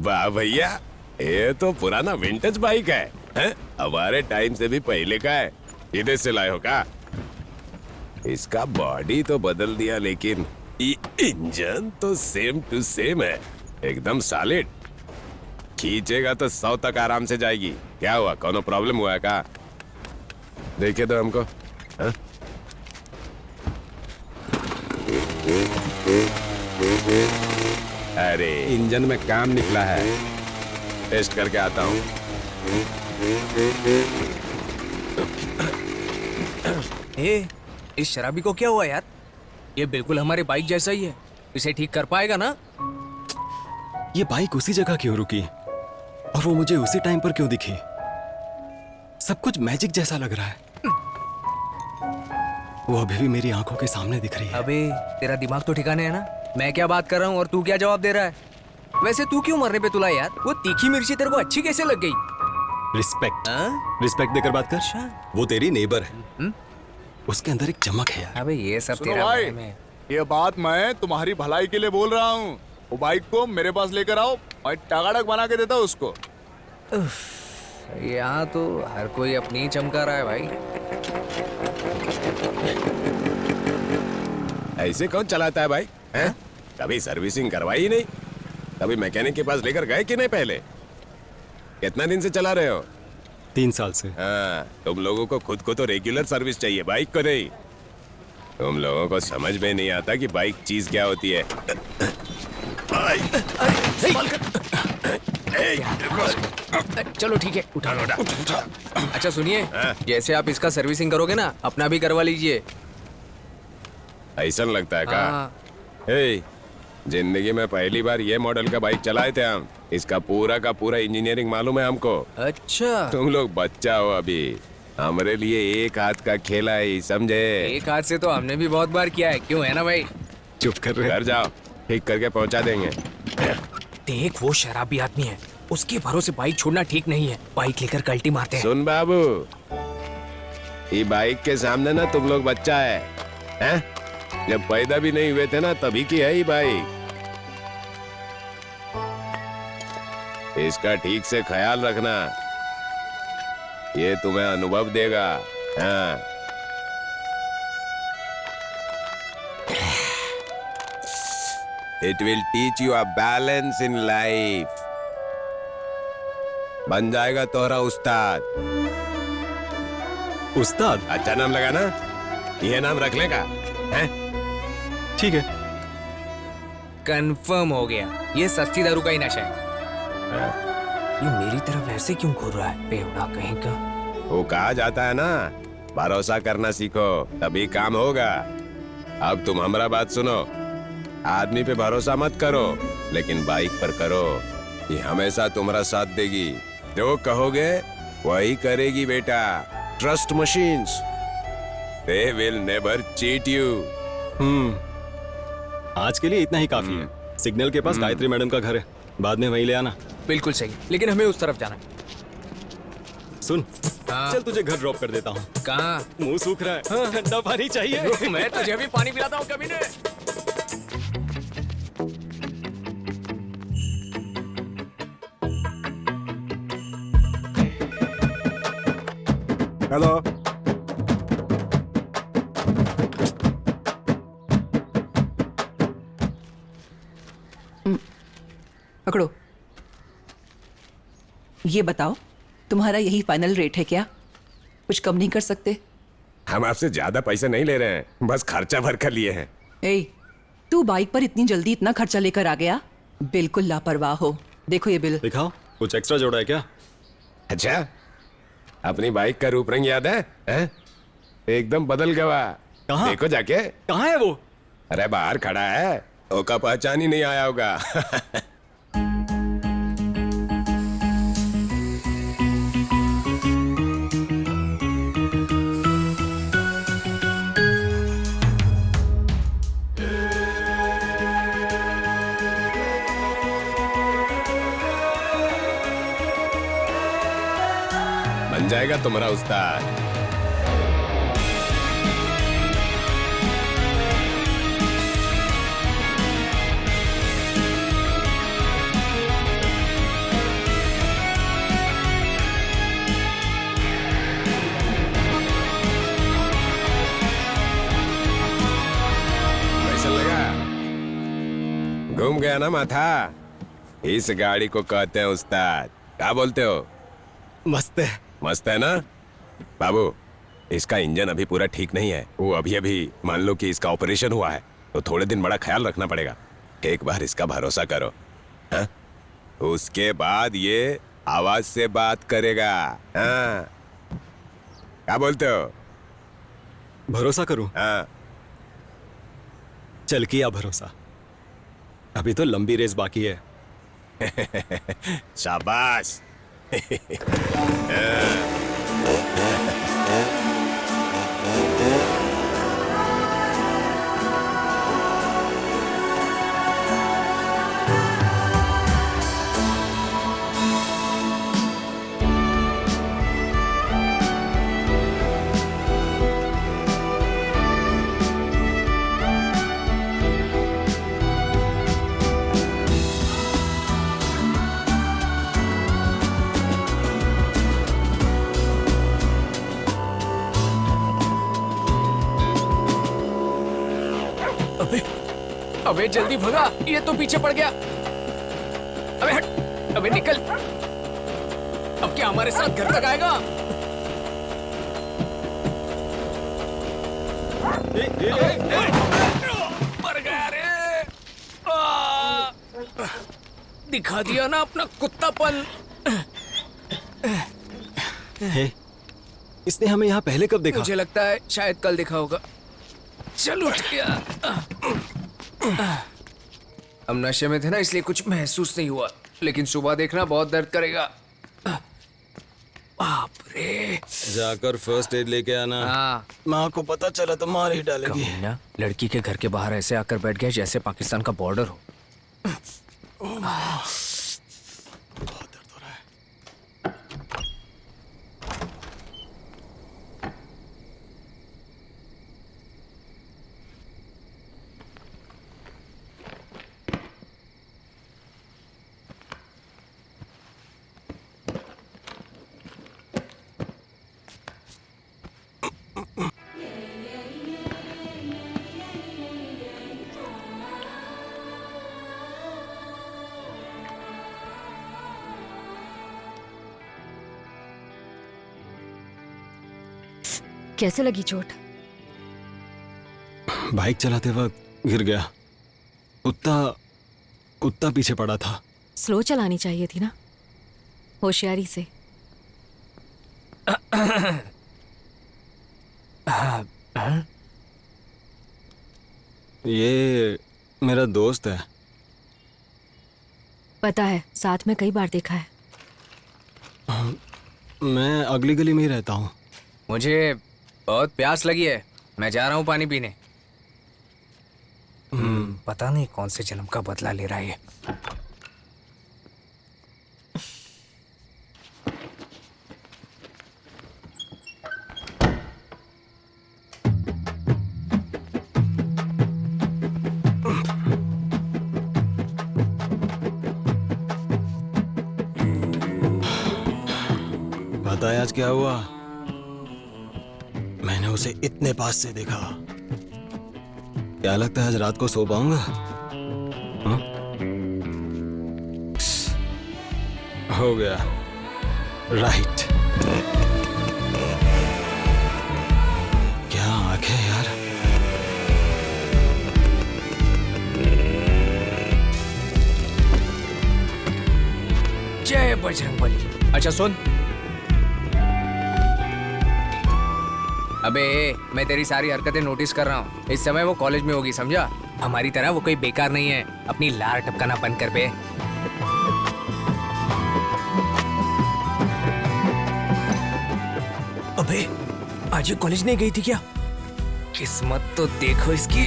वाह भैया, ये तो पुराना विंटेज बाइक है? हमारे टाइम से भी पहले का है। इधर से लाए हो का? इसका बॉडी तो बदल दिया, लेकिन इंजन तो सेम टू सेम है, एकदम सॉलिड। खींचेगा तो 100 तक आराम से जाएगी। क्या हुआ, कोनो प्रॉब्लम हुआ है का? देखिए दो हमको। हा? अरे इंजन में काम निकला है, टेस्ट करके आता हूँ। इस शराबी को क्या हुआ यार? ये बिल्कुल हमारी बाइक जैसा ही है, इसे ठीक कर पाएगा ना? ये बाइक उसी जगह क्यों रुकी और वो मुझे उसी टाइम पर क्यों दिखी? सब कुछ मैजिक जैसा लग रहा है। वो अभी भी मेरी आंखों के सामने दिख रही है। अबे तेरा दिमाग तो ठिकाने है ना? मैं क्या बात कर रहा हूँ और तू क्या जवाब दे रहा है? वैसे तू क्यों मरने पे तुला यार? वो तीखी मिर्ची तेरे को अच्छी कैसे लग गई? रिस्पेक्ट, रिस्पेक्ट देकर बात कर। वो तेरी नेबर है, उसके अंदर एक चमक है यार। अबे ये सब सुनो तेरा भाई, वहम है। ये बात मैं तुम्हारी भलाई के लिए बोल रहा हूँ। वो बाइक को मेरे पास लेकर आओ, मैं टगाड़क बना के देता हूँ उसको। यहाँ तो हर कोई अपनी ही चमका रहा है भाई। ऐसे कौन चलाता है भाई? हैं? कभी सर्विसिंग करवाई ही नहीं, कभी मैकेनिक के पास लेकर गए कि नहीं? पहले कितना दिन से चला रहे हो? 3 साल से। हाँ, तुम लोगों को खुद को तो रेगुलर सर्विस चाहिए, बाइक को नहीं। तुम लोगों को समझ में नहीं आता कि बाइक चीज क्या होती है। चलो ठीक है, उठा लो। अच्छा सुनिए, जैसे आप इसका सर्विसिंग करोगे ना, अपना भी करवा लीजिए। ऐसा लगता है का? जिंदगी में पहली बार ये मॉडल का बाइक चलाए थे हम। इसका पूरा का पूरा इंजीनियरिंग मालूम है हमको। अच्छा, तुम लोग बच्चा हो अभी, हमारे लिए एक हाथ का खेला है, समझे? एक हाथ से तो हमने भी बहुत बार किया है, क्यों है ना भाई? चुप कर रहे। घर जाओ, ठीक करके पहुंचा देंगे। देख वो शराबी आदमी है, उसके भरोसे बाइक छोड़ना ठीक नहीं है। बाइक लेकर कल्टी मारते हैं। सुन बाबू, ये बाइक के सामने ना तुम लोग बच्चा है? जब पैदा भी नहीं हुए थे ना, तभी की है ये बाइक। इसका ठीक से ख्याल रखना, ये तुम्हें अनुभव देगा। हाँ। It will teach you a balance in life. बन जाएगा तोहरा उस्ताद। उस्ताद? अच्छा नाम लगा ना, ये नाम रख लेगा? ठीक है, कंफर्म हो गया, ये सस्ती दारू का ही नशा है। ये मेरी तरफ ऐसे क्यों घूर रहा है, बेवड़ा कहीं का? वो कहा जाता है ना, भरोसा करना सीखो, तभी काम होगा। अब तुम हमारा बात सुनो, आदमी पे भरोसा मत करो, लेकिन बाइक पर करो। ये हमेशा तुम्हारा साथ देगी, जो कहोगे वही करेगी बेटा। Trust machines, they will never cheat you. आज के लिए इतना ही काफी है। सिग्नल के पास गायत्री मैडम का घर है, बाद में वहीं ले आना। बिल्कुल सही, लेकिन हमें उस तरफ जाना है। सुन, चल तुझे घर ड्रॉप कर देता हूँ। कहाँ? मुंह सूख रहा है, ठंडा पानी चाहिए। मैं तुझे भी पानी पिलाता हूँ कभी ने। हेलो, पकड़ो। ये बताओ, तुम्हारा यही फाइनल रेट है क्या? कुछ कम नहीं कर सकते? हम आपसे ज्यादा पैसे नहीं ले रहे हैं, बस खर्चा भर कर लिए हैं। ए, तू बाइक पर इतनी जल्दी इतना खर्चा लेकर आ गया? बिल्कुल लापरवाह हो। देखो ये बिल। दिखाओ, कुछ एक्स्ट्रा जोड़ा है क्या? अच्छा, अपनी बाइक का रूप रंग याद है? एकदम बदल गया। कहाँ? देखो जाके। कहाँ है वो? अरे बाहर खड़ा है, ओका पहचान ही नहीं आया होगा। बन जाएगा तुम्हारा उस्ताद। कैसा लगा? घूम गया ना माथा? इस गाड़ी को कहते हैं उस्ताद। क्या बोलते हो? मस्त है। मस्त है ना बाबू? इसका इंजन अभी पूरा ठीक नहीं है। वो अभी अभी मान लो कि इसका ऑपरेशन हुआ है, तो थोड़े दिन बड़ा ख्याल रखना पड़ेगा। एक बार इसका भरोसा करो, हाँ? उसके बाद ये आवाज से बात करेगा। हाँ, क्या बोलते हो? भरोसा करूं? हाँ। चल किया भरोसा। अभी तो लंबी रेस बाकी है। शाबाश। अबे जल्दी भगा, ये तो पीछे पड़ गया। अबे हट, अबे निकल। अब क्या हमारे साथ घर तक आएगा? मर गया रे। दिखा दिया ना अपना कुत्तापन। हे, इसने हमें यहाँ पहले कब देखा? मुझे लगता है शायद कल देखा होगा। चल उठ गया। हम नशे में थे ना, इसलिए कुछ महसूस नहीं हुआ, लेकिन सुबह देखना बहुत दर्द करेगा। बाप रे। जाकर फर्स्ट एड लेके आना। हाँ। माँ को पता चला तो मार ही डालेगी। कमीना, लड़की के घर के बाहर ऐसे आकर बैठ गया जैसे पाकिस्तान का बॉर्डर हो। बहुत दर्द हो रहा है। कैसे लगी चोट? बाइक चलाते वक्त गिर गया। कुत्ता पीछे पड़ा था। स्लो चलानी चाहिए थी ना, होशियारी से। ये मेरा दोस्त है। पता है, साथ में कई बार देखा है। मैं अगली गली में ही रहता हूँ। मुझे बहुत प्यास लगी है, मैं जा रहा हूँ पानी पीने। पता नहीं कौन से जन्म का बदला ले रहा है ये। पता है आज क्या हुआ? मैंने उसे इतने पास से देखा। क्या लगता है आज रात को सो पाऊंगा? हाँ? हो गया। राइट। क्या आंखें यार। जय बजरंगबली। अच्छा सुन, अबे मैं तेरी सारी हरकतें नोटिस कर रहा हूँ। इस समय वो कॉलेज में होगी, समझा? हमारी तरह वो कोई बेकार नहीं है। अपनी लार टपकाना बंद कर बे। अबे आज ये कॉलेज नहीं गई थी क्या? किस्मत तो देखो इसकी।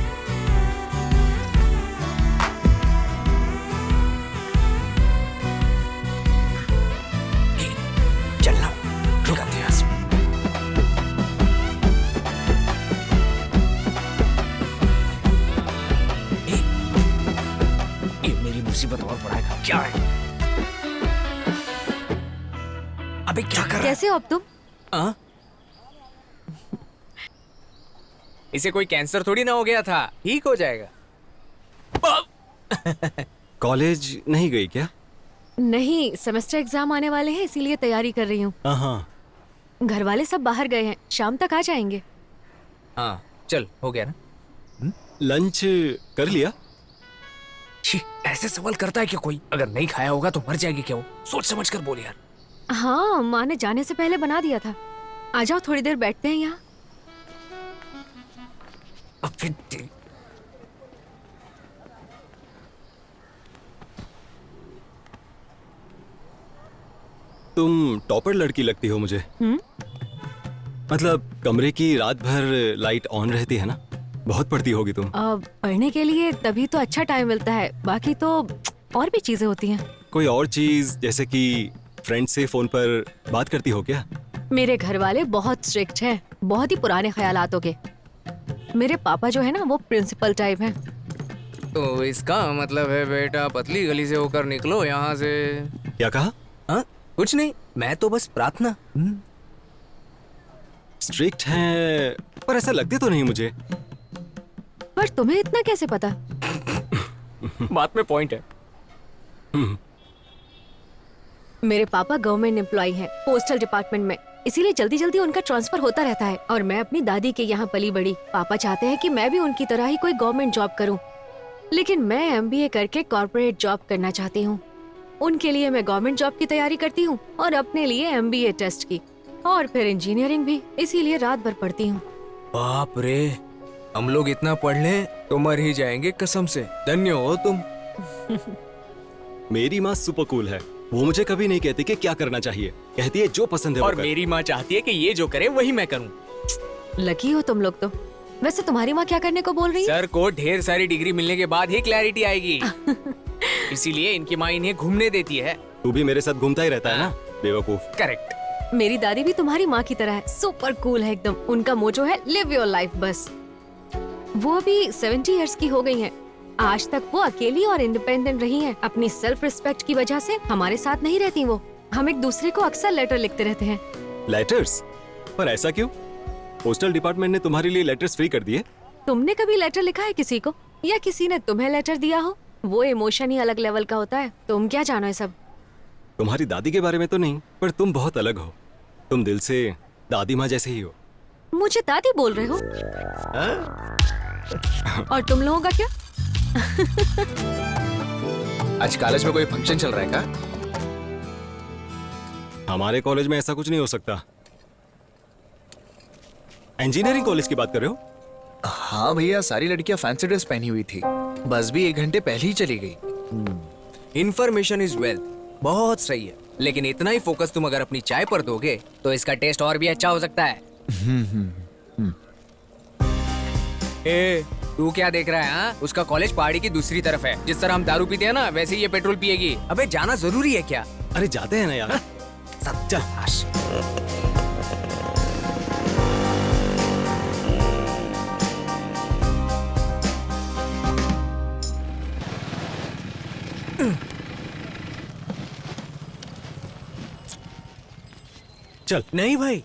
चलना, रुका थे। मुसीबत और बढ़ाएगा। क्या है? अबे क्या कर रहा है? कैसे हो अब तुम? इसे कोई कैंसर थोड़ी ना हो गया था, ठीक हो जाएगा। कॉलेज नहीं गई क्या? नहीं, सेमेस्टर एग्जाम आने वाले हैं, इसीलिए तैयारी कर रही हूँ। हाँ। घर वाले सब बाहर गए हैं, शाम तक आ जाएंगे। हाँ चल, हो गया ना? लंच कर लिया? ऐसे सवाल करता है क्या कोई? अगर नहीं खाया होगा तो मर जाएगी क्या वो? सोच समझ कर बोल यार। हाँ, माँ ने जाने से पहले बना दिया था। आ जाओ, थोड़ी देर बैठते हैं यहाँ। तुम टॉपर लड़की लगती हो मुझे। मतलब कमरे की रात भर लाइट ऑन रहती है ना? बहुत पढ़ती होगी तुम। पढ़ने के लिए तभी तो अच्छा टाइम मिलता है, बाकी तो और भी चीजें होती हैं। कोई और चीज, जैसे कि फ्रेंड से फोन पर बात करती हो क्या? मेरे घर वाले बहुत स्ट्रिक्ट हैं, बहुत ही पुराने ख्यालातों के। मेरे पापा जो है ना, वो प्रिंसिपल टाइप हैं। तो इसका मतलब है बेटा पतली गली से होकर निकलो यहाँ से। क्या कहा? हाँ कुछ नहीं, मैं तो बस प्रार्थना। स्ट्रिक्ट है, पर ऐसा लगते तो नहीं मुझे। पर तुम्हें इतना कैसे पता? बात में पॉइंट है। मेरे पापा गवर्नमेंट एम्प्लॉय हैं, पोस्टल डिपार्टमेंट में, इसीलिए जल्दी जल्दी उनका ट्रांसफर होता रहता है। और मैं अपनी दादी के यहाँ पली बड़ी। पापा चाहते हैं कि मैं भी उनकी तरह ही कोई गवर्नमेंट जॉब करूँ, लेकिन मैं MBA करके कॉर्पोरेट जॉब करना चाहती हूँ। उनके लिए मैं गवर्नमेंट जॉब की तैयारी करती हूँ और अपने लिए MBA टेस्ट की, और फिर इंजीनियरिंग भी, इसीलिए रात भर पढ़ती हूँ। बाप रे, हम लोग इतना पढ़ लें तो मर ही जाएंगे कसम से। धन्य हो तुम। मेरी माँ सुपर कूल है। वो मुझे कभी नहीं कहती कि क्या करना चाहिए, कहती है जो पसंद है और वो कर। मेरी माँ चाहती है कि ये जो करे वही मैं करूँ। लकी हो तुम लोग तो। वैसे तुम्हारी माँ क्या करने को बोल रही है? सर को ढेर सारी डिग्री मिलने के बाद ही क्लैरिटी आएगी। इसीलिए इनकी माँ इन्हें घूमने देती है। तू भी मेरे साथ घूमता ही रहता है ना, बेवकूफ। करेक्ट। मेरी दादी भी तुम्हारी माँ की तरह है, सुपर कूल है एकदम। उनका मोटो है लिव योर लाइफ बस। वो अभी 70 इयर्स की हो गई हैं। आज तक वो अकेली और इंडिपेंडेंट रही हैं। अपनी सेल्फ रिस्पेक्ट की वजह से हमारे साथ नहीं रहती वो। हम एक दूसरे को अक्सर लेटर लिखते रहते हैं। लेटर्स? पर ऐसा क्यों? पोस्टल डिपार्टमेंट ने तुम्हारे लिए लेटर्स फ्री कर दिए। तुमने कभी लेटर लिखा है किसी को, या किसी ने तुम्हें लेटर दिया हो? वो इमोशन ही अलग लेवल का होता है। तुम क्या जानो ये सब? तुम्हारी दादी के बारे में तो नहीं, पर तुम बहुत अलग हो। तुम दिल से दादी माँ जैसे ही हो। मुझे दादी बोल रहे हो? और तुम लोगों का क्या? आज कॉलेज में कोई फंक्शन चल रहा है क्या? हमारे कॉलेज में ऐसा कुछ नहीं हो सकता। इंजीनियरिंग कॉलेज की बात कर रहे हो? हाँ भैया, सारी लड़कियां फैंसी ड्रेस पहनी हुई थी। बस भी 1 घंटे पहले ही चली गई। इंफॉर्मेशन इज वेल्थ, बहुत सही है, लेकिन इतना ही फोकस तुम अगर अपनी चाय पर दोगे तो इसका टेस्ट और भी अच्छा हो सकता है। ए, तू क्या देख रहा है? हाँ, उसका कॉलेज पहाड़ी की दूसरी तरफ है। जिस तरह हम दारू पीते हैं ना, वैसे ही ये पेट्रोल पिएगी। अबे जाना जरूरी है क्या? अरे जाते हैं ना यार। सत्यानाश। चल। नहीं भाई।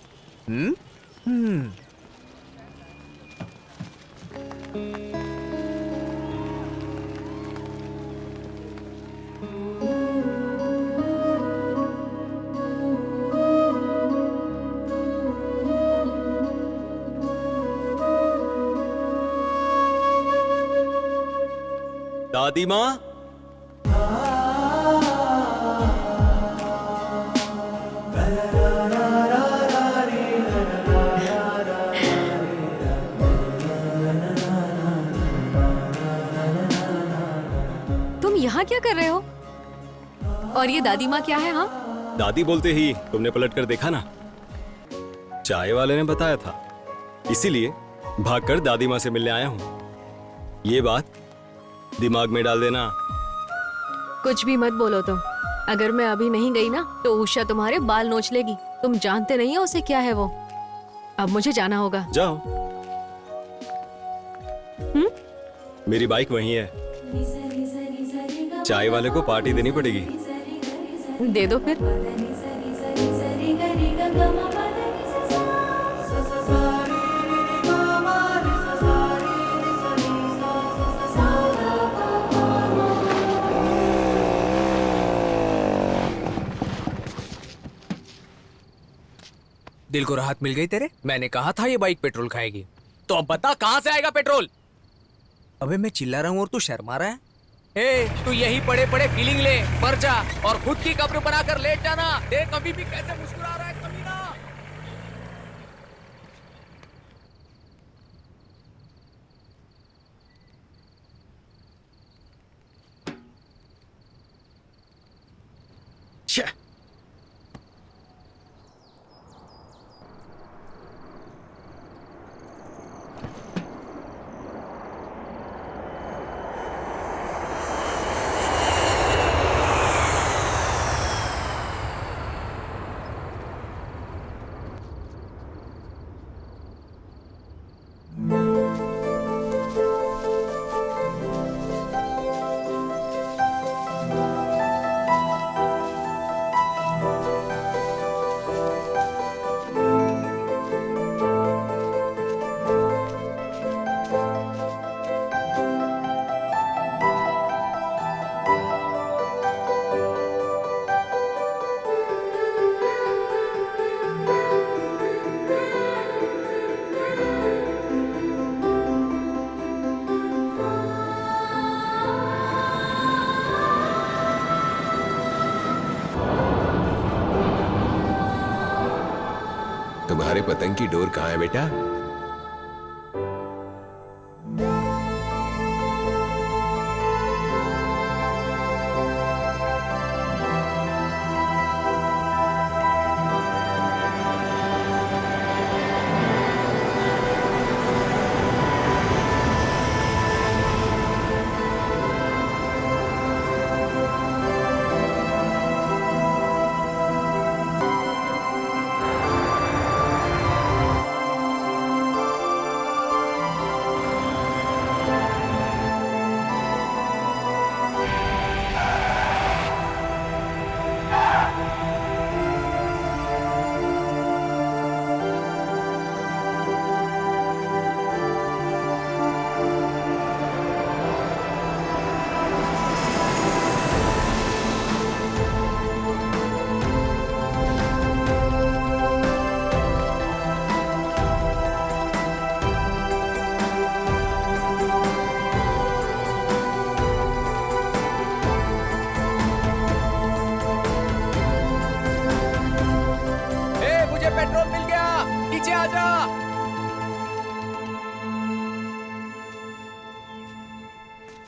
दादी माँ, तुम यहाँ क्या कर रहे हो? और ये दादी माँ क्या है? हाँ, दादी बोलते ही तुमने पलट कर देखा ना? चाय वाले ने बताया था, इसीलिए भागकर दादी माँ से मिलने आया हूँ। ये बात दिमाग में डाल देना। कुछ भी मत बोलो तुम। अगर मैं अभी नहीं गई ना तो उषा तुम्हारे बाल नोच लेगी। तुम जानते नहीं हो उसे क्या है वो। अब मुझे जाना होगा। जाओ। मेरी बाइक वहीं है। चाय वाले को पार्टी देनी पड़ेगी। दे दो फिर। दिल को राहत मिल गई तेरे? मैंने कहा था ये बाइक पेट्रोल खाएगी। तो अब बता कहां से आएगा पेट्रोल? अबे मैं चिल्ला रहा हूं और तू शर्मा रहा है। ए, तू यही पड़े पड़े फीलिंग ले, मर जा और खुद की कब्र बनाकर लेट जाना। देख अभी भी कैसे मुस्कुरा रहा है कमीना। तुम्हारे पतंग की डोर कहाँ है बेटा?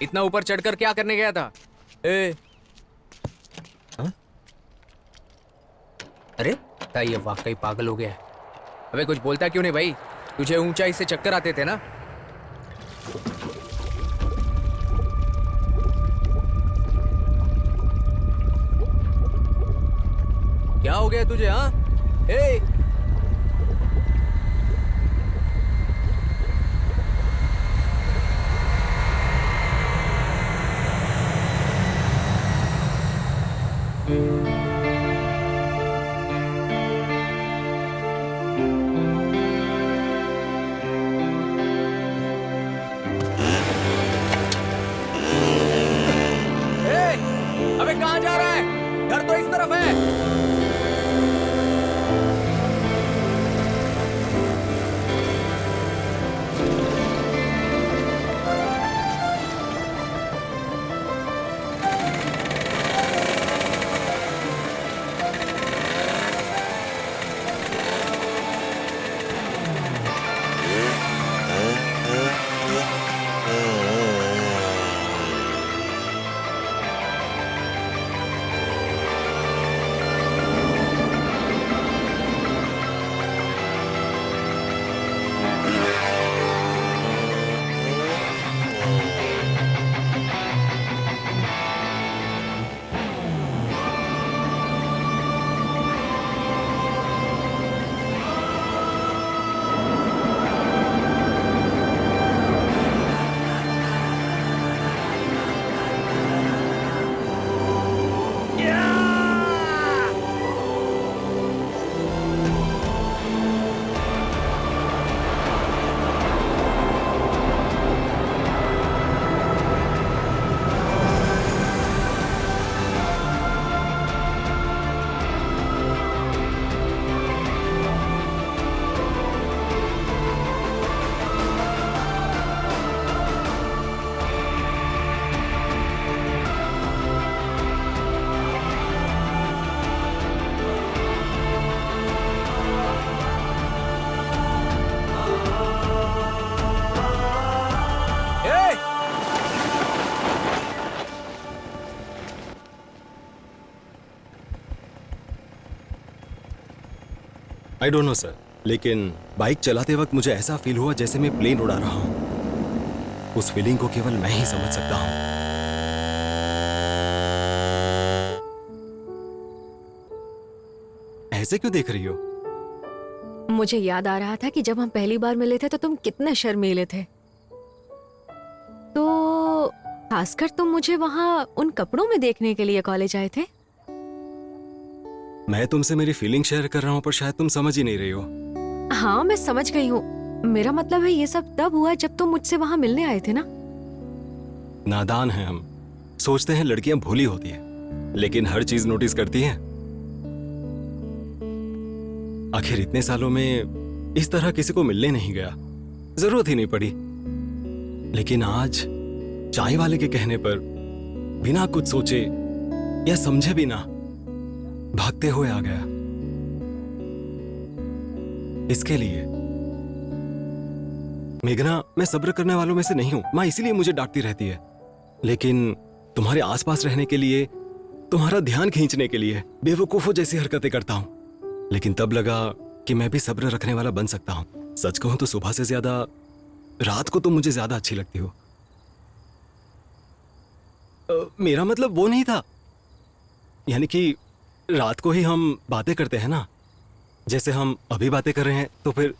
इतना ऊपर चढ़कर क्या करने गया था? ए हाँ? अरे था ये वाकई पागल हो गया है। अबे कुछ बोलता क्यों नहीं भाई? तुझे ऊंचाई से चक्कर आते थे ना? क्या हो गया तुझे? हाँ ए अबे कहाँ जा रहा है? घर तो इस तरफ है। आई डोंट नो सर, लेकिन बाइक चलाते वक्त मुझे ऐसा फील हुआ जैसे मैं प्लेन उड़ा रहा हूं। उस फीलिंग को केवल मैं ही समझ सकता हूं। ऐसे क्यों देख रही हो? मुझे याद आ रहा था कि जब हम पहली बार मिले थे तो तुम कितने शर्मीले थे। तो खासकर तुम मुझे वहां उन कपड़ों में देखने के लिए कॉलेज आए थे। मैं तुमसे मेरी फीलिंग शेयर कर रहा हूं, पर शायद तुम समझ ही नहीं रही हो। हाँ मैं समझ गई हूँ। मेरा मतलब है ये सब तब हुआ जब तुम मुझसे वहां मिलने आए थे ना। नादान हैं हम, सोचते हैं लड़कियां भोली होती हैं, लेकिन हर चीज नोटिस करती हैं। आखिर इतने सालों में इस तरह किसी को मिलने नहीं गया, जरूरत ही नहीं पड़ी। लेकिन आज चाय वाले के कहने पर बिना कुछ सोचे या समझे बिना भागते हुए आ गया। इसके लिए मेघना, मैं सब्र करने वालों में से नहीं हूं। मां इसीलिए मुझे डांटती रहती है। लेकिन तुम्हारे आसपास रहने के लिए, तुम्हारा ध्यान खींचने के लिए बेवकूफों जैसी हरकतें करता हूं। लेकिन तब लगा कि मैं भी सब्र रखने वाला बन सकता हूं। सच कहूं तो सुबह से ज्यादा रात को तुम मुझे ज्यादा अच्छी लगती हो। मेरा मतलब वो नहीं था, यानी कि रात को ही हम बातें करते हैं ना, जैसे हम अभी बातें कर रहे हैं। तो फिर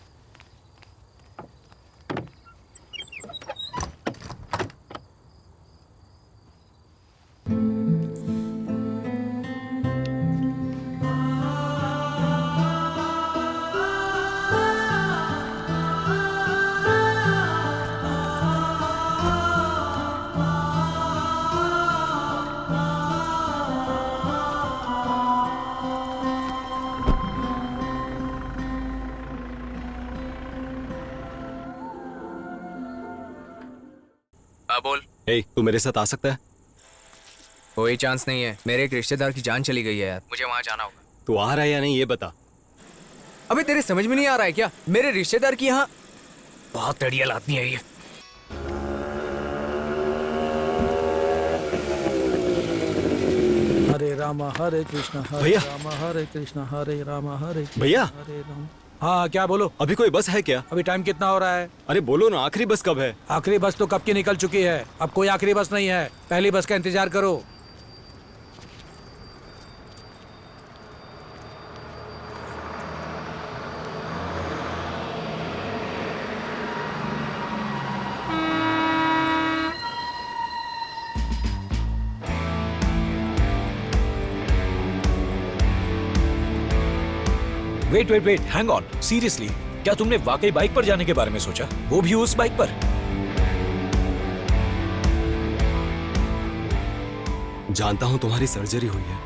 बोल। ए, तू मेरे साथ आ सकता है? कोई चांस नहीं है। मेरे एक रिश्तेदार की जान चली गई है यार, मुझे वहां जाना होगा। तू आ रहा है या नहीं ये बता। अबे तेरे समझ में नहीं आ रहा है क्या? मेरे रिश्तेदार की यहाँ बहुत तड़ियल आती है ये। राम हरे कृष्ण भैया। राम हरे कृष्ण हरे राम हरे कृष्ण भैया। हरे राम। हाँ क्या बोलो? अभी कोई बस है क्या? अभी टाइम कितना हो रहा है? अरे बोलो ना, आखिरी बस कब है? आखिरी बस तो कब की निकल चुकी है, अब कोई आखिरी बस नहीं है, पहली बस का इंतजार करो। Wait wait wait, hang on, seriously क्या तुमने वाकई बाइक पर जाने के बारे में सोचा, वो भी उस बाइक पर? जानता हूं तुम्हारी सर्जरी हुई है,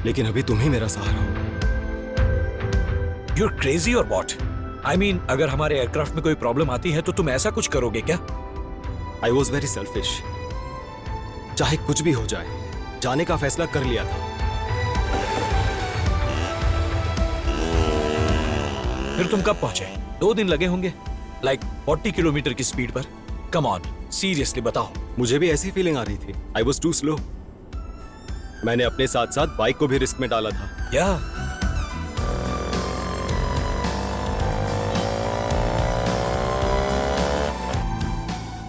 लेकिन अभी तुम ही मेरा सहारा हो। You're crazy or what? I mean, अगर हमारे एयरक्राफ्ट में कोई प्रॉब्लम आती है तो तुम ऐसा कुछ करोगे क्या? I was very selfish. चाहे कुछ भी हो जाए, जाने का फैसला कर लिया था। फिर तुम कब पहुंचे? 2 दिन लगे होंगे, लाइक 40 किलोमीटर की स्पीड पर। कम ऑन, सीरियसली बताओ। मुझे भी ऐसी फीलिंग आ रही थी। I was too slow. मैंने अपने साथ साथ बाइक को भी रिस्क में डाला था। या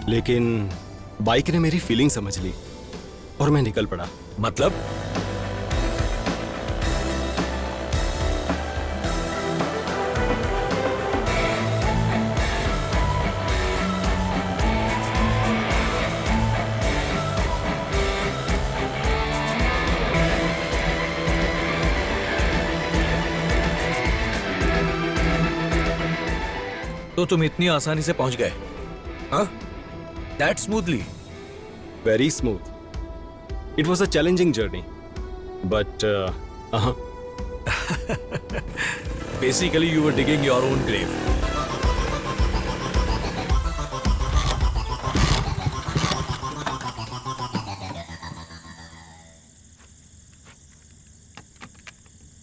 लेकिन बाइक ने मेरी फीलिंग समझ ली और मैं निकल पड़ा। मतलब? तो तुम इतनी आसानी से पहुंच गए? हाँ? That smoothly? Very smooth. It was a challenging journey, but Basically, you were digging your own grave.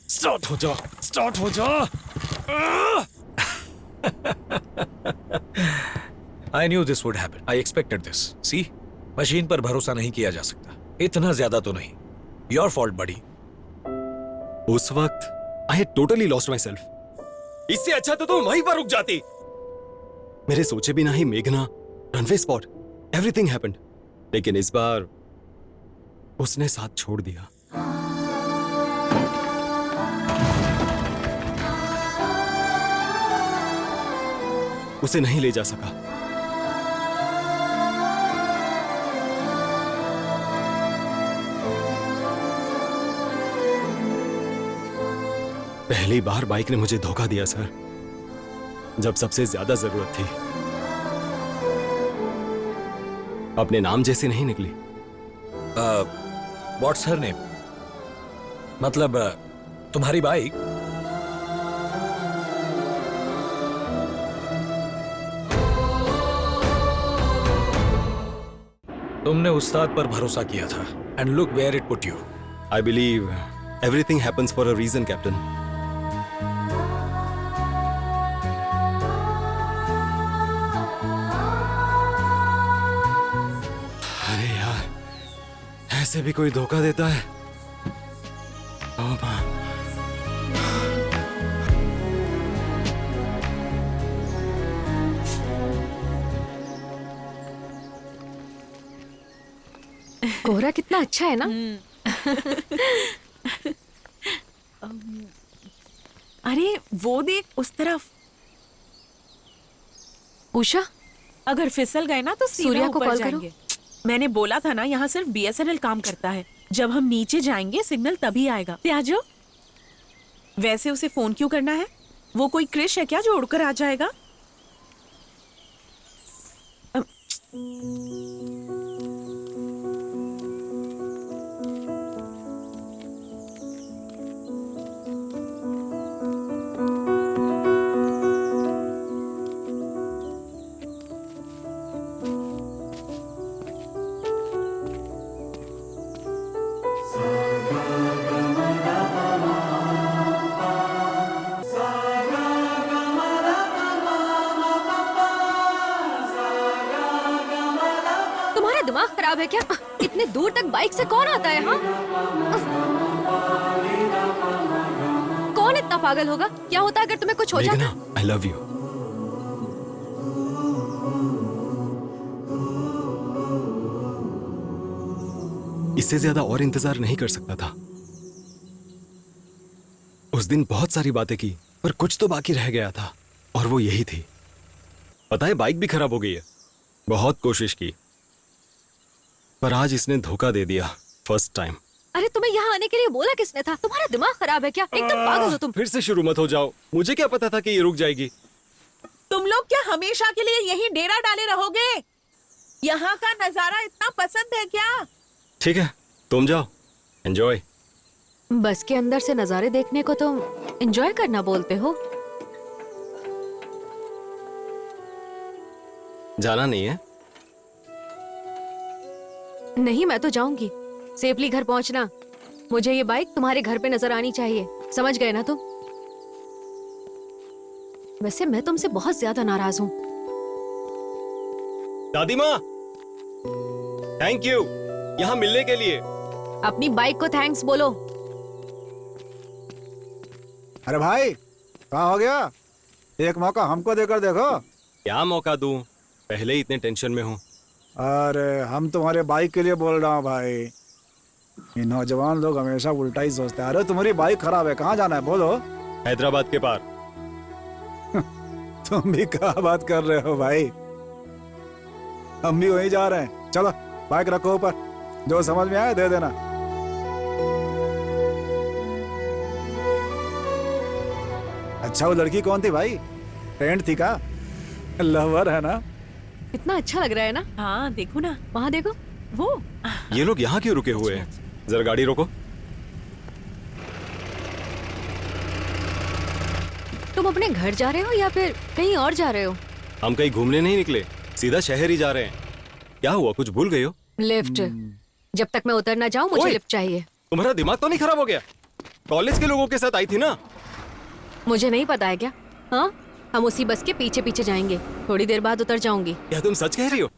Start हो जा, स्टार्ट हो जा। I knew this would happen. I expected this. See, machine पर भरोसा नहीं किया जा सकता, इतना ज्यादा तो नहीं। Your fault, buddy. उस वक्त I had totally lost myself. इससे अच्छा तो तुम वहीं पर रुक जाती। मेरे सोचे बिना ही मेघना, रनवे स्पॉट, एवरीथिंग हैपेंड। लेकिन इस बार उसने साथ छोड़ दिया। उसे नहीं ले जा सका। पहली बार बाइक ने मुझे धोखा दिया सर, जब सबसे ज्यादा जरूरत थी। अपने नाम जैसी नहीं निकली। What's her name? मतलब तुम्हारी बाइक? तुमने उस्ताद पर भरोसा किया था, and look where it put you. I believe everything happens for a reason, Captain. अरे यार, ऐसे भी कोई धोखा देता है? Oh man. कोहरा कितना अच्छा है ना। अरे वो देख उस तरफ। उषा, अगर फिसल गए ना तो सीधा सूर्या को ऊपर कॉल करो। जाएंगे। मैंने बोला था ना, यहाँ सिर्फ BSNL काम करता है। जब हम नीचे जाएंगे सिग्नल तभी आएगा। त्याजो, वैसे उसे फोन क्यों करना है? वो कोई क्रिश है क्या जो उड़कर आ जाएगा? दिमाग खराब है क्या? इतने दूर तक बाइक से कौन आता है? हाँ, कितना पागल होगा? क्या होता अगर तुम्हें कुछ हो जाता? मेघना, आई लव यू। इससे ज्यादा और इंतजार नहीं कर सकता था। उस दिन बहुत सारी बातें की, पर कुछ तो बाकी रह गया था, और वो यही थी। पता है, बाइक भी खराब हो गई है। बहुत कोशिश की, पर आज इसने धोखा दे दिया, फर्स्ट टाइम। अरे तुम्हें यहाँ आने के लिए बोला किसने था? तुम्हारा दिमाग खराब है क्या? एकदम पागल हो तुम। फिर से शुरू मत हो जाओ। मुझे क्या पता था कि ये रुक जाएगी। तुम लोग क्या हमेशा के लिए यही डेरा डाले रहोगे? यहाँ का नजारा इतना पसंद है क्या? ठीक है, तुम जाओ, एंजॉय। बस के अंदर से नजारे देखने को तुम एंजॉय करना बोलते हो? जाना नहीं है? नहीं, मैं तो जाऊंगी। सेफली घर पहुंचना। मुझे ये बाइक तुम्हारे घर पे नजर आनी चाहिए, समझ गए ना तुम? वैसे मैं तुमसे बहुत ज्यादा नाराज हूँ। दादी माँ, थैंक यू यहाँ मिलने के लिए। अपनी बाइक को थैंक्स बोलो। अरे भाई, कहाँ हो गया? एक मौका हमको देकर देखो। क्या मौका दूं? पहले ही इतने टेंशन में हूँ। अरे हम तुम्हारे बाइक के लिए बोल रहा हूँ भाई। ये नौजवान लोग हमेशा उल्टा ही सोचते हैं। अरे तुम्हारी बाइक खराब है, कहाँ जाना है बोलो? हैदराबाद के पार। तुम भी क्या बात कर रहे हो भाई? हम भी वहीं जा रहे हैं। चलो बाइक रखो ऊपर, जो समझ में आए दे देना। अच्छा, वो लड़की कौन थी भाई? फ्रेंड थी का? लवर है ना? इतना अच्छा लग रहा है ना? हाँ देखो ना, वहाँ देखो वो। ये लोग यहाँ क्यों रुके हुए हैं? जरा गाड़ी रोको। तुम अपने घर जा रहे हो या फिर कहीं और जा रहे हो? हम कहीं घूमने नहीं निकले, सीधा शहर ही जा रहे हैं। क्या हुआ, कुछ भूल गई हो? लिफ्ट। जब तक मैं उतर ना जाऊं, मुझे ओए! लिफ्ट चाहिए। तुम्हारा दिमाग तो नहीं खराब हो गया? कॉलेज के लोगों के साथ आई थी ना? मुझे नहीं पता है क्या? हाँ, हम उसी बस के पीछे पीछे जाएंगे। थोड़ी देर बाद उतर जाऊंगी। क्या तुम सच कह रही हो?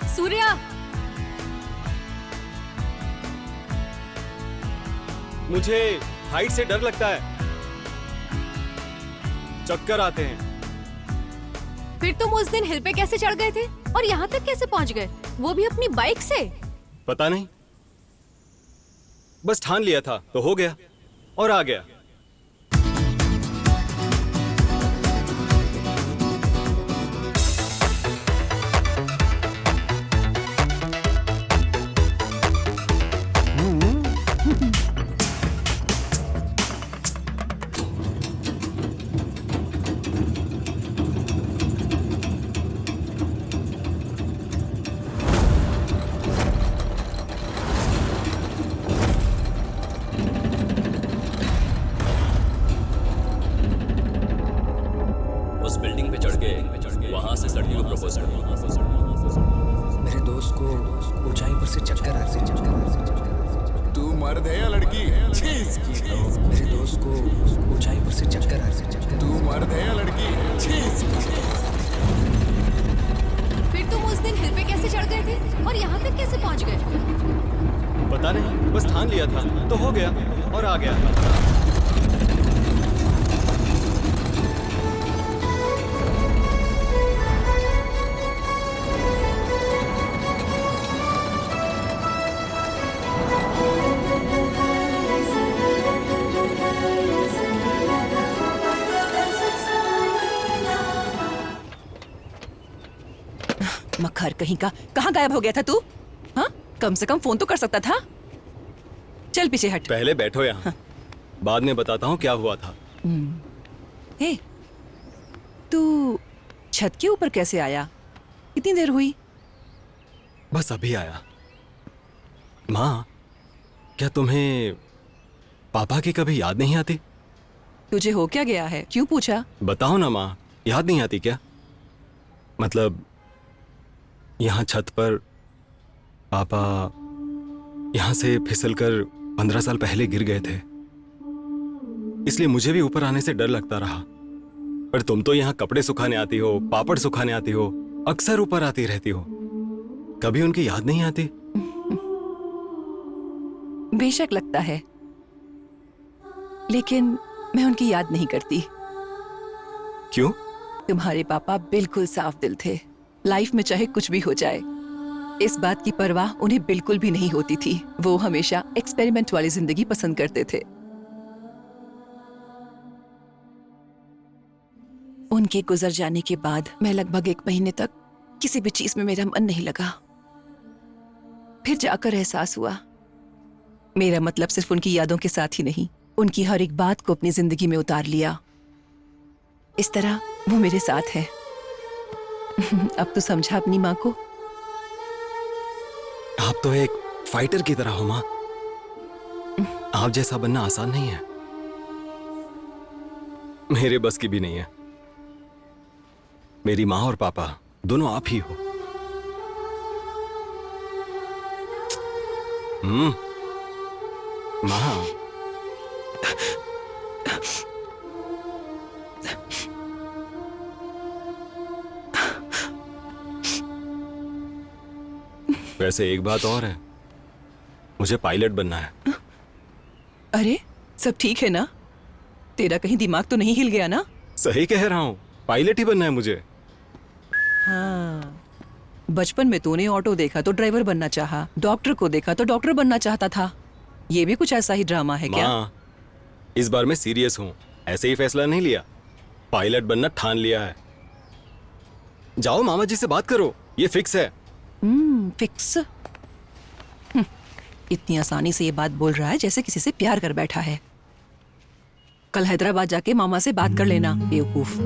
सूर्या, मुझे हाइट से डर लगता है, चक्कर आते हैं। फिर तुम उस दिन हिल पे कैसे चढ़ गए थे और यहाँ तक कैसे पहुँच गए, वो भी अपनी बाइक से? पता नहीं, बस ठान लिया था तो हो गया और आ गया। उस बिल्डिंग पे चढ़ के वहां से लड़की को प्रपोज कर। मेरे दोस्त को ऊंचाई पर से चक्कर आ रहे हैं। तू मर्द है या लड़की? मेरे दोस्त को ऊंचाई पर से चक्कर आ रहे हैं। तू मर्द है या लड़की? फिर तुम उस दिन हिल पे कैसे चढ़ गए थे और यहाँ तक कैसे पहुँच गए? पता नहीं, बस ठान लिया था तो हो गया और आ गया। मक्खर कहीं का, कहाँ गायब हो गया था तू? हाँ, कम से कम फोन तो कर सकता था। चल पीछे हट। पहले बैठो यहाँ, हाँ। बाद में बताता हूँ क्या हुआ था। हे, तू छत के ऊपर कैसे आया? कितनी देर हुई? बस अभी आया। माँ, क्या तुम्हें पापा की कभी याद नहीं आती? तुझे हो क्या गया है? क्यों पूछा? बताओ ना माँ, याद नहीं आती क्या? मतलब यहाँ छत पर पापा यहाँ से फिसलकर 15 साल पहले गिर गए थे, इसलिए मुझे भी ऊपर आने से डर लगता रहा। पर तुम तो यहाँ कपड़े सुखाने आती हो, पापड़ सुखाने आती हो, अक्सर ऊपर आती रहती हो, कभी उनकी याद नहीं आती? बेशक लगता है, लेकिन मैं उनकी याद नहीं करती। क्यों? तुम्हारे पापा बिल्कुल साफ दिल थे। लाइफ में चाहे कुछ भी हो जाए, इस बात की परवाह उन्हें बिल्कुल भी नहीं होती थी। वो हमेशा एक्सपेरिमेंट वाली जिंदगी पसंद करते थे। उनके गुजर जाने के बाद मैं लगभग 1 महीने तक किसी भी चीज में मेरा मन नहीं लगा। फिर जाकर एहसास हुआ, मेरा मतलब सिर्फ उनकी यादों के साथ ही नहीं, उनकी हर एक बात को अपनी जिंदगी में उतार लिया। इस तरह वो मेरे साथ है। अब तो समझा अपनी माँ को। आप तो एक फाइटर की तरह हो माँ। आप जैसा बनना आसान नहीं है, मेरे बस की भी नहीं है। मेरी माँ और पापा दोनों आप ही हो। माँ, वैसे एक बात और है, मुझे पायलट बनना है। अरे सब ठीक है ना? तेरा कहीं दिमाग तो नहीं हिल गया ना? सही कह रहा हूँ, पायलट ही बनना है मुझे। हाँ, बचपन में तूने ऑटो देखा तो ड्राइवर बनना चाहा, डॉक्टर को देखा तो डॉक्टर बनना चाहता था। ये भी कुछ ऐसा ही ड्रामा है क्या? माँ, इस बार मैं सीरियस हूँ, ऐसे ही फैसला नहीं लिया, पायलट बनना ठान लिया है। जाओ मामा जी से बात करो, ये फिक्स है। फिक्स? इतनी आसानी से ये बात बोल रहा है जैसे किसी से प्यार कर बैठा है। कल हैदराबाद जाके मामा से बात कर लेना, बेवकूफ।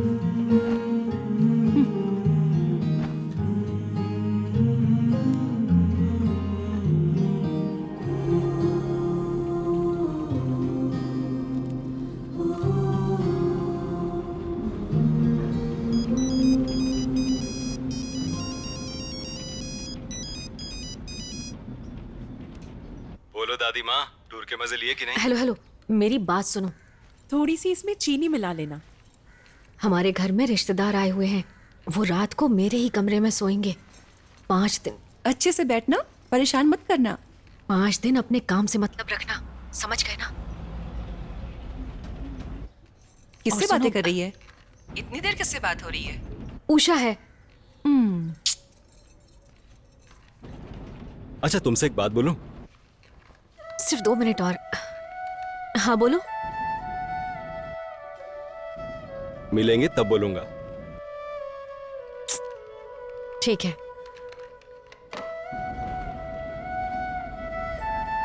बोलो दादी माँ, टूर के मजे लिए कि नहीं? हेलो हेलो, मेरी बात सुनो। थोड़ी सी इसमें चीनी मिला लेना। हमारे घर में रिश्तेदार आए हुए हैं, वो रात को मेरे ही कमरे में सोएंगे 5 दिन। अच्छे से बैठना, परेशान मत करना। 5 दिन अपने काम से मतलब रखना, समझ गए ना? किससे बातें कर रही है? इतनी देर किससे बात हो रही है? उषा है। अच्छा तुमसे एक बात बोलूं? सिर्फ 2 मिनट और। हाँ बोलो। मिलेंगे तब बोलूंगा। ठीक है।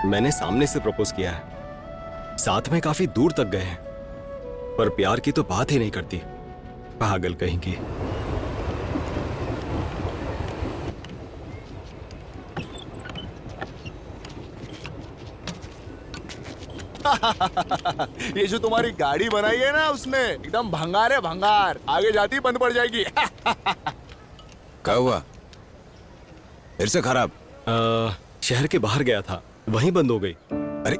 मैंने सामने से प्रपोज किया है, साथ में काफी दूर तक गए हैं, पर प्यार की तो बात ही नहीं करती, पागल कहीं की। ये जो तुम्हारी गाड़ी बनाई है ना उसने, एकदम भंगार है भंगार, आगे जाती बंद पड़ जाएगी। क्या हुआ? फिर से खराब? शहर के बाहर गया था, वहीं बंद हो गई। अरे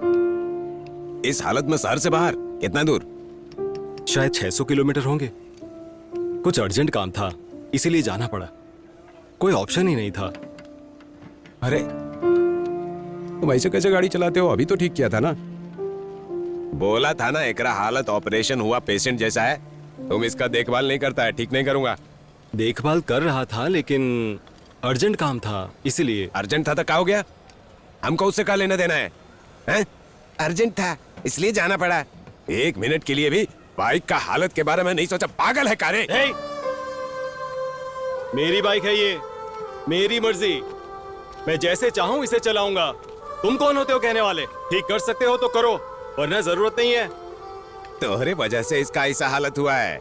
इस हालत में शहर से बाहर कितना दूर? शायद 600 किलोमीटर होंगे। कुछ अर्जेंट काम था, इसीलिए जाना पड़ा, कोई ऑप्शन ही नहीं था। अरे तुम ऐसे कैसे गाड़ी चलाते हो? अभी तो ठीक किया था ना? बोला था ना एकरा हालत ऑपरेशन हुआ पेशेंट जैसा है, तुम इसका देखभाल नहीं करता है, ठीक नहीं करूंगा। देखभाल कर रहा था लेकिन अर्जेंट काम था, इसीलिए। अर्जेंट था तो क्या हो गया? हमको उससे क्या लेना देना है, हैं? अर्जेंट था इसलिए जाना पड़ा। 1 मिनट के लिए भी बाइक का हालत के बारे में नहीं सोचा? पागल है कारे? मेरी बाइक है ये, मेरी मर्जी, मैं जैसे चाहूं इसे चलाऊंगा। तुम कौन होते हो कहने वाले? ठीक कर सकते हो तो करो, वरना जरूरत नहीं है। तोहरे वजह से इसका ऐसा हालत हुआ है,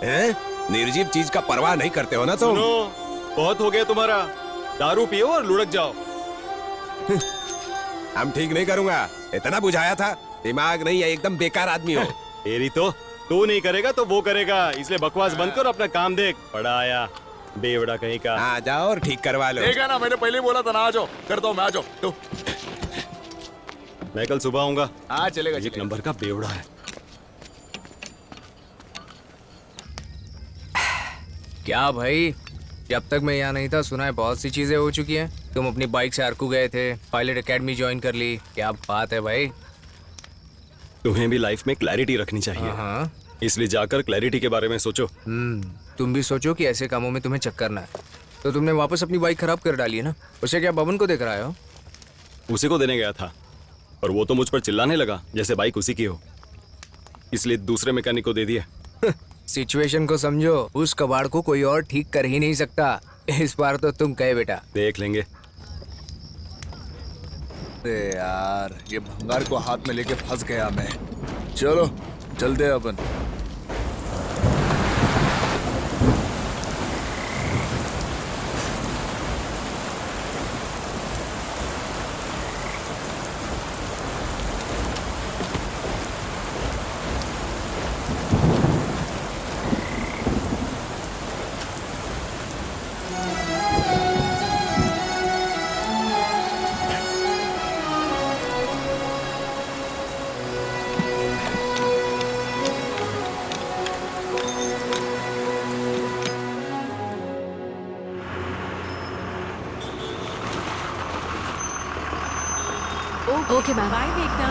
हैं? निर्जीव चीज का परवाह नहीं करते हो ना तुम? सुनो, बहुत हो गया तुम्हारा, दारू पियो और लुढ़क जाओ। हम ठीक नहीं करूंगा, इतना बुझाया था, दिमाग नहीं है, एकदम बेकार आदमी हो। तेरी तो, तू नहीं करेगा तो वो करेगा, इसलिए बकवास बंद कर, अपना काम देख। बड़ा आया बेवड़ा कहीं का। आ जाओ और ठीक करवा लो। देखा ना, मैंने पहले बोला था ना, आ जाओ, करता हूँ मैं, आ जाओ तो। मैं कल सुबह आऊंगा। हाँ चलेगा। 1 नंबर का बेवड़ा है। क्या भाई, जब तक मैं यहाँ नहीं था सुना है बहुत सी चीजें हो चुकी हैं। तुम अपनी बाइक से अर्कू गए थे, पायलट एकेडमी ज्वाइन कर ली, क्या बात है भाई। तुम्हें भी लाइफ में क्लैरिटी रखनी चाहिए, इसलिए जाकर क्लैरिटी के बारे में सोचो। तुम भी सोचो कि ऐसे कामों में तुम्हें चक्कर ना है। तो तुमने वापस अपनी बाइक खराब कर डाली है ना, उसे क्या बबन को देख रहा हो? उसी को देने गया था और वो तो मुझ पर चिल्लाने लगा जैसे बाइक उसी की हो, इसलिए दूसरे मैकेनिक को दे दिया। सिचुएशन को समझो, उस कबाड़ को कोई और ठीक कर ही नहीं सकता। इस बार तो तुम कहे बेटा, देख लेंगे। अरे यार, ये भंगार को हाथ में लेके फंस गया मैं। चलो चलते हैं अपन। Okay ma'am. बाय मेघना।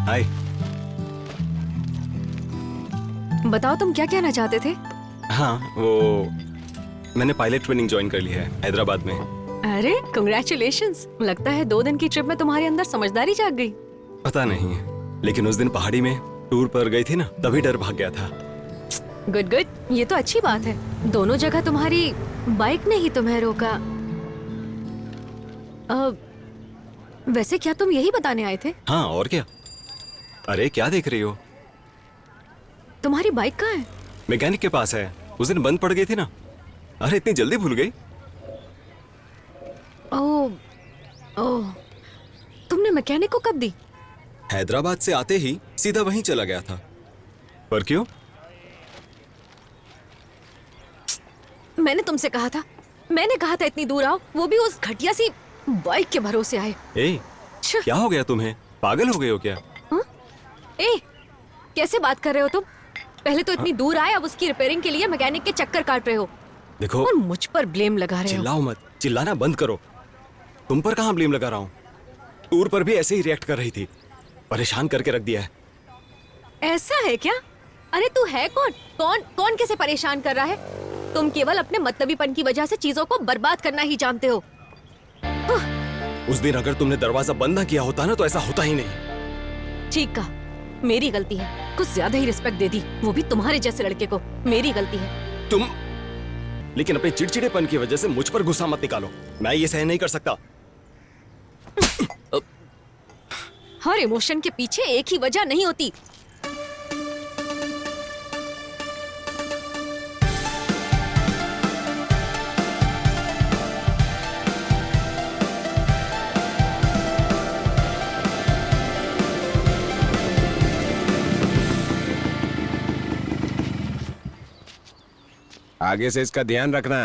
हाय। बताओ तुम क्या कहना चाहते थे? हाँ, वो मैंने पायलट ट्रेनिंग ज्वाइन कर ली है हैदराबाद में। अरे कंग्रेचुलेशंस। लगता है 2 दिन की ट्रिप में तुम्हारे अंदर समझदारी जाग गई। पता नहीं, लेकिन उस दिन पहाड़ी में टूर पर गई थी ना, तभी डर भाग गया था। गुड गुड, ये तो अच्छी बात है। दोनों जगह तुम्हारी बाइक ने ही तुम्हें रोका। वैसे क्या तुम यही बताने आए थे? हाँ, और क्या। अरे क्या देख रही हो? तुम्हारी बाइक कहाँ है? मैकेनिक के पास है, उस दिन बंद पड़ गई थी ना। अरे इतनी जल्दी भूल गई? ओह ओह, तुमने मैकेनिक को कब दी? हैदराबाद से आते ही सीधा वहीं चला गया था। पर क्यों? मैंने तुमसे कहा था, इतनी दूर आओ, वो भी उस घटिया सी बाइक के भरोसे आए। ए, क्या हो गया तुम्हें? पागल हो गए हो क्या? ए, कैसे बात कर रहे हो तुम? पहले तो इतनी दूर आए, अब उसकी रिपेयरिंग के लिए मैकेनिक के चक्कर काट रहे हो। देखो, और मुझ पर ब्लेम लगा रहे हो। चिल्लाओ मत, चिल्लाना बंद करो। तुम पर कहाँ ब्लेम लगा रहा हूँ? टूर पर भी ऐसे ही रिएक्ट कर रही थी, परेशान करके रख दिया है। ऐसा है क्या? अरे तू है कौन कैसे परेशान कर रहा है? तुम केवल अपने मतलबीपन की वजह से चीजों को बर्बाद करना ही जानते हो। उस दिन अगर तुमने दरवाजा बंद ना किया होता ना, तो ऐसा होता ही नहीं। ठीक कहा, मेरी गलती है। कुछ ज्यादा ही रिस्पेक्ट दे दी, वो भी तुम्हारे जैसे लड़के को। मेरी गलती है। तुम लेकिन अपने चिड़चिड़ेपन की वजह से मुझ पर गुस्सा मत निकालो, मैं ये सहन नहीं कर सकता। हर इमोशन के पीछे एक ही वजह नहीं होती। आगे से इसका ध्यान रखना।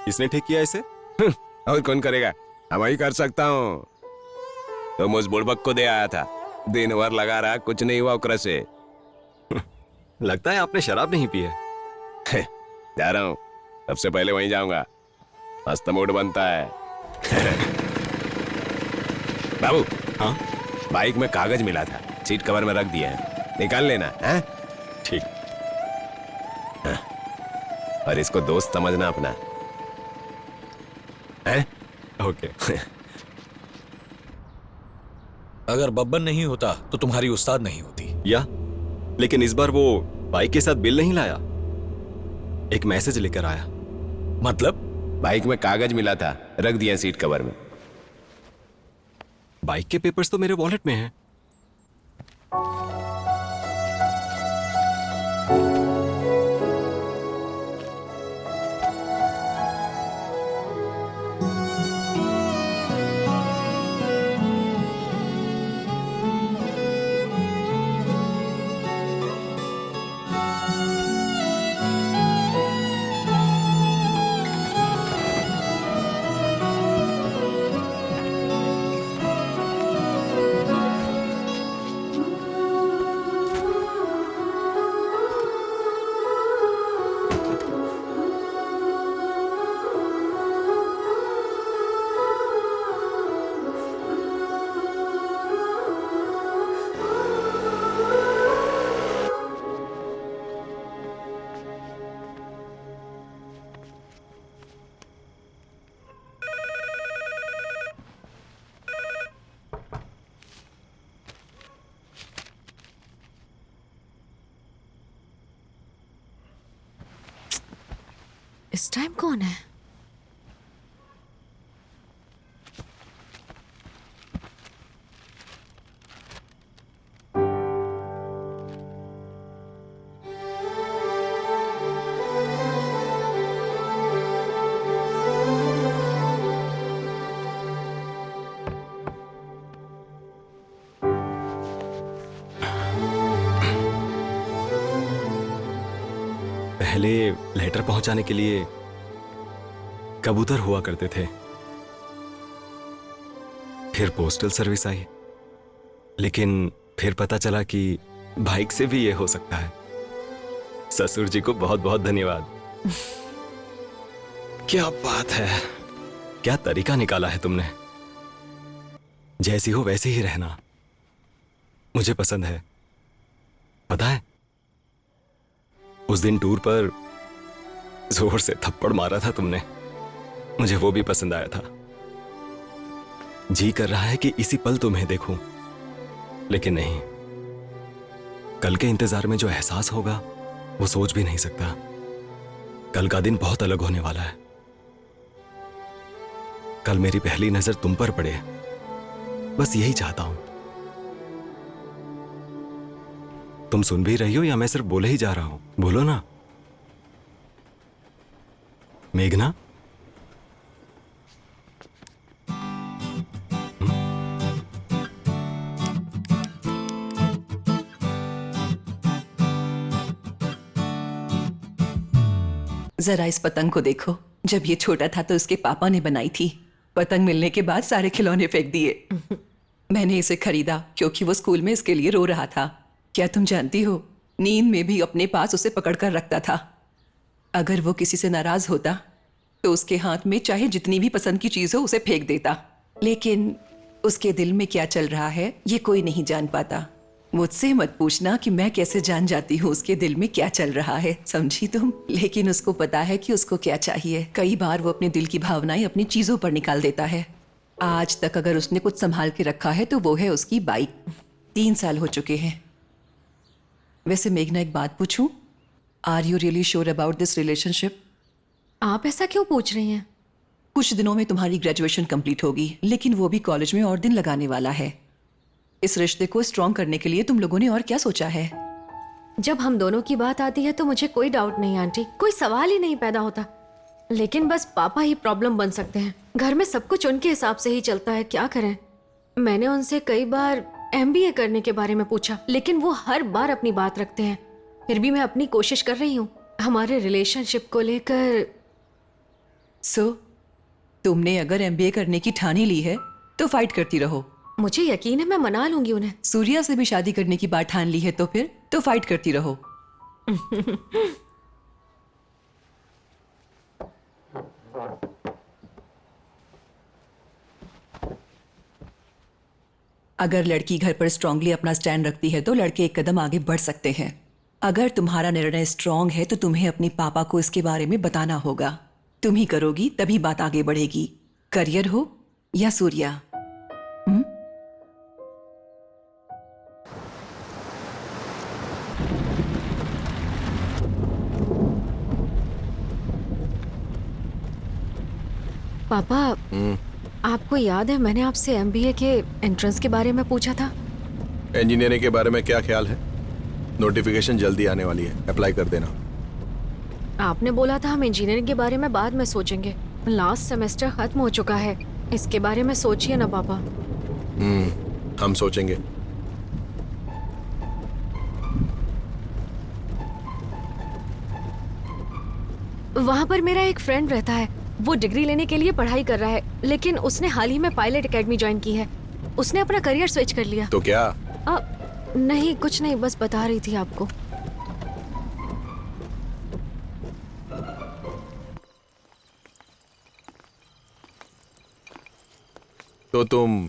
किसने ठीक किया इसे? और कौन करेगा? हम ही कर सकता हूँ। तुम उस बुड़बक को दे आया था, दिन भर लगा रहा, कुछ नहीं हुआ उकरा से। लगता है आपने शराब नहीं पी है। जा रहा हूँ, सबसे पहले वहीं जाऊंगा। मस्त मूड बनता है। बाबू। हाँ? बाइक में कागज मिला था, सीट कवर में रख दिया है, निकाल लेना है? ठीक। हाँ। और इसको दोस्त समझना अपना है? ओके। अगर बब्बन नहीं होता तो तुम्हारी उस्ताद नहीं होती। या लेकिन इस बार वो बाइक के साथ बिल नहीं लाया, एक मैसेज लेकर आया। मतलब? बाइक में कागज मिला था, रख दिया सीट कवर में। बाइक के पेपर्स तो मेरे वॉलेट में हैं। इस टाइम कौन है? पहले लेटर पहुंचाने के लिए कबूतर हुआ करते थे, फिर पोस्टल सर्विस आई, लेकिन फिर पता चला कि बाइक से भी ये हो सकता है। ससुर जी को बहुत बहुत धन्यवाद। क्या बात है, क्या तरीका निकाला है तुमने। जैसी हो वैसे ही रहना मुझे पसंद है। पता है, उस दिन टूर पर जोर से थप्पड़ मारा था तुमने, मुझे वो भी पसंद आया था। जी कर रहा है कि इसी पल तुम्हें देखूं, लेकिन नहीं, कल के इंतजार में जो एहसास होगा वो सोच भी नहीं सकता। कल का दिन बहुत अलग होने वाला है। कल मेरी पहली नजर तुम पर पड़े, बस यही चाहता हूं। तुम सुन भी रही हो या मैं सिर्फ बोले ही जा रहा हूं? बोलो ना मेघना। जरा इस पतंग को देखो। जब ये छोटा था तो उसके पापा ने बनाई थी। पतंग मिलने के बाद सारे खिलौने फेंक दिए। मैंने इसे खरीदा क्योंकि वो स्कूल में इसके लिए रो रहा था। क्या तुम जानती हो, नींद में भी अपने पास उसे पकड़कर रखता था। अगर वो किसी से नाराज होता तो उसके हाथ में चाहे जितनी भी पसंद की चीज हो उसे फेंक देता। लेकिन उसके दिल में क्या चल रहा है ये कोई नहीं जान पाता। मुझसे मत पूछना कि मैं कैसे जान जाती हूँ उसके दिल में क्या चल रहा है, समझी तुम? लेकिन उसको पता है कि उसको क्या चाहिए। कई बार वो अपने दिल की भावनाएं अपनी चीजों पर निकाल देता है। आज तक अगर उसने कुछ संभाल के रखा है तो वो है उसकी बाइक। 3 साल हो चुके हैं। वैसे मेघना, एक बात पूछूं? Are you really sure about this relationship? आप ऐसा क्यों पूछ रही हैं? कुछ दिनों में तुम्हारी ग्रेजुएशन कंप्लीट होगी, लेकिन वो भी कॉलेज में और दिन लगाने वाला है। इस रिश्ते को स्ट्रॉन्ग करने के लिए तुम लोगों ने और क्या सोचा है? जब हम दोनों की बात आती है तो मुझे कोई डाउट नहीं आंटी, कोई सवाल ही नहीं पैदा होता। लेकिन बस पापा ही प्रॉब्लम बन सकते हैं। घर में सब कुछ उनके हिसाब से ही चलता है, क्या करें। मैंने उनसे कई बार MBA करने के बारे में पूछा, लेकिन वो हर बार अपनी बात रखते हैं। फिर भी मैं अपनी कोशिश कर रही हूँ हमारे रिलेशनशिप को लेकर। तुमने अगर MBA करने की ठानी ली है तो फाइट करती रहो। मुझे यकीन है मैं मना लूंगी उन्हें। सूर्या से भी शादी करने की बात ठान ली है तो फिर तो फाइट करती रहो। अगर लड़की घर पर स्ट्रांगली अपना स्टैंड रखती है तो लड़के एक कदम आगे बढ़ सकते हैं। अगर तुम्हारा निर्णय स्ट्रांग है तो तुम्हें अपने पापा को इसके बारे में बताना होगा। तुम ही करोगी तभी बात आगे बढ़ेगी। करियर हो या सूर्या। पापा, आपको याद है मैंने आपसे MBA के एंट्रेंस के बारे में पूछा था? इंजीनियरिंग के बारे में क्या ख्याल है? नोटिफिकेशन जल्दी आने वाली है, अप्लाई कर देना। आपने बोला था हम इंजीनियरिंग के बारे में बाद में सोचेंगे। लास्ट सेमेस्टर खत्म हो चुका है, इसके बारे में सोचिए ना पापा। हम सोचेंगे। वहाँ पर मेरा एक फ्रेंड रहता है, वो डिग्री लेने के लिए पढ़ाई कर रहा है, लेकिन उसने हाल ही में पायलट एकेडमी ज्वाइन की है। उसने अपना करियर स्विच कर लिया। तो क्या? नहीं, कुछ नहीं, बस बता रही थी आपको। तो तुम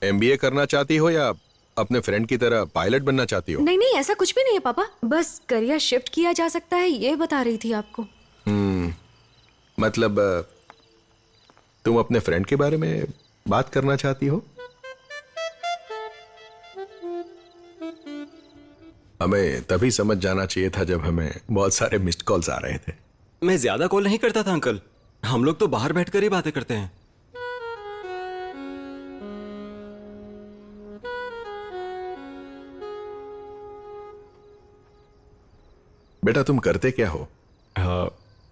MBA करना चाहती हो या अपने फ्रेंड की तरह पायलट बनना चाहती हो? नहीं नहीं, ऐसा कुछ भी नहीं है पापा, बस करियर शिफ्ट किया जा सकता है ये बता रही थी आपको। मतलब तुम अपने फ्रेंड के बारे में बात करना चाहती हो? हमें तभी समझ जाना चाहिए था जब हमें बहुत सारे मिस्ड कॉल्स आ रहे थे। मैं ज्यादा कॉल नहीं करता था अंकल। हम लोग तो बाहर बैठकर ही बातें करते हैं। बेटा तुम करते क्या हो?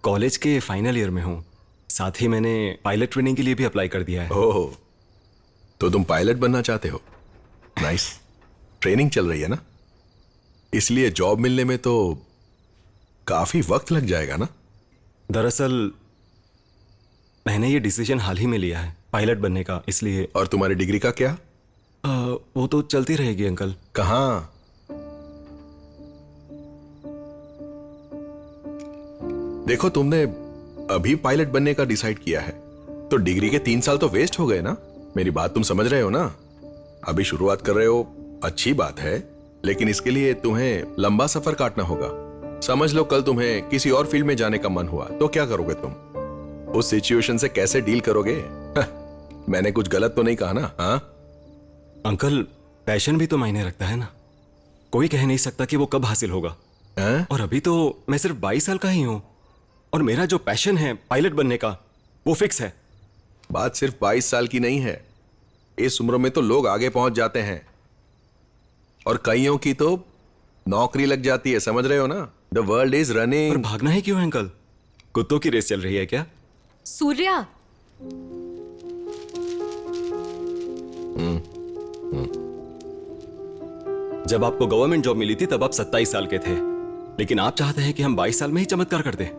कॉलेज के फाइनल ईयर में हूँ। साथ ही मैंने पायलट ट्रेनिंग के लिए भी अप्लाई कर दिया है। ओह, तो तुम पायलट बनना चाहते हो? नाइस। ट्रेनिंग चल रही है ना, इसलिए जॉब मिलने में तो काफी वक्त लग जाएगा ना? दरअसल मैंने ये डिसीजन हाल ही में लिया है पायलट बनने का, इसलिए। और तुम्हारी डिग्री का क्या? वो तो चलती रहेगी अंकल। कहाँ? देखो तुमने अभी पायलट बनने का डिसाइड किया है तो डिग्री के 3 साल तो वेस्ट हो गए ना। मेरी बात तुम समझ रहे हो ना? अभी शुरुआत कर रहे हो, अच्छी बात है, लेकिन इसके लिए तुम्हें लंबा सफर काटना होगा। समझ लो कल तुम्हें किसी और फील्ड में जाने का मन हुआ तो क्या करोगे तुम? उस सिचुएशन से कैसे डील करोगे? मैंने कुछ गलत तो नहीं कहा ना? हाँ अंकल, पैशन भी तो मायने रखता है ना। कोई कह नहीं सकता कि वो कब हासिल होगा। और अभी तो मैं सिर्फ 22 साल का ही हूं और मेरा जो पैशन है पायलट बनने का वो फिक्स है। बात सिर्फ 22 साल की नहीं है। इस उम्र में तो लोग आगे पहुंच जाते हैं और कईयों की तो नौकरी लग जाती है। समझ रहे हो ना? The world is running. पर भागना है क्यों अंकल? कुत्तों की रेस चल रही है क्या? सूर्या, जब आपको गवर्नमेंट जॉब मिली थी तब आप 27 साल के थे, लेकिन आप चाहते हैं कि हम 22 साल में ही चमत्कार कर दें।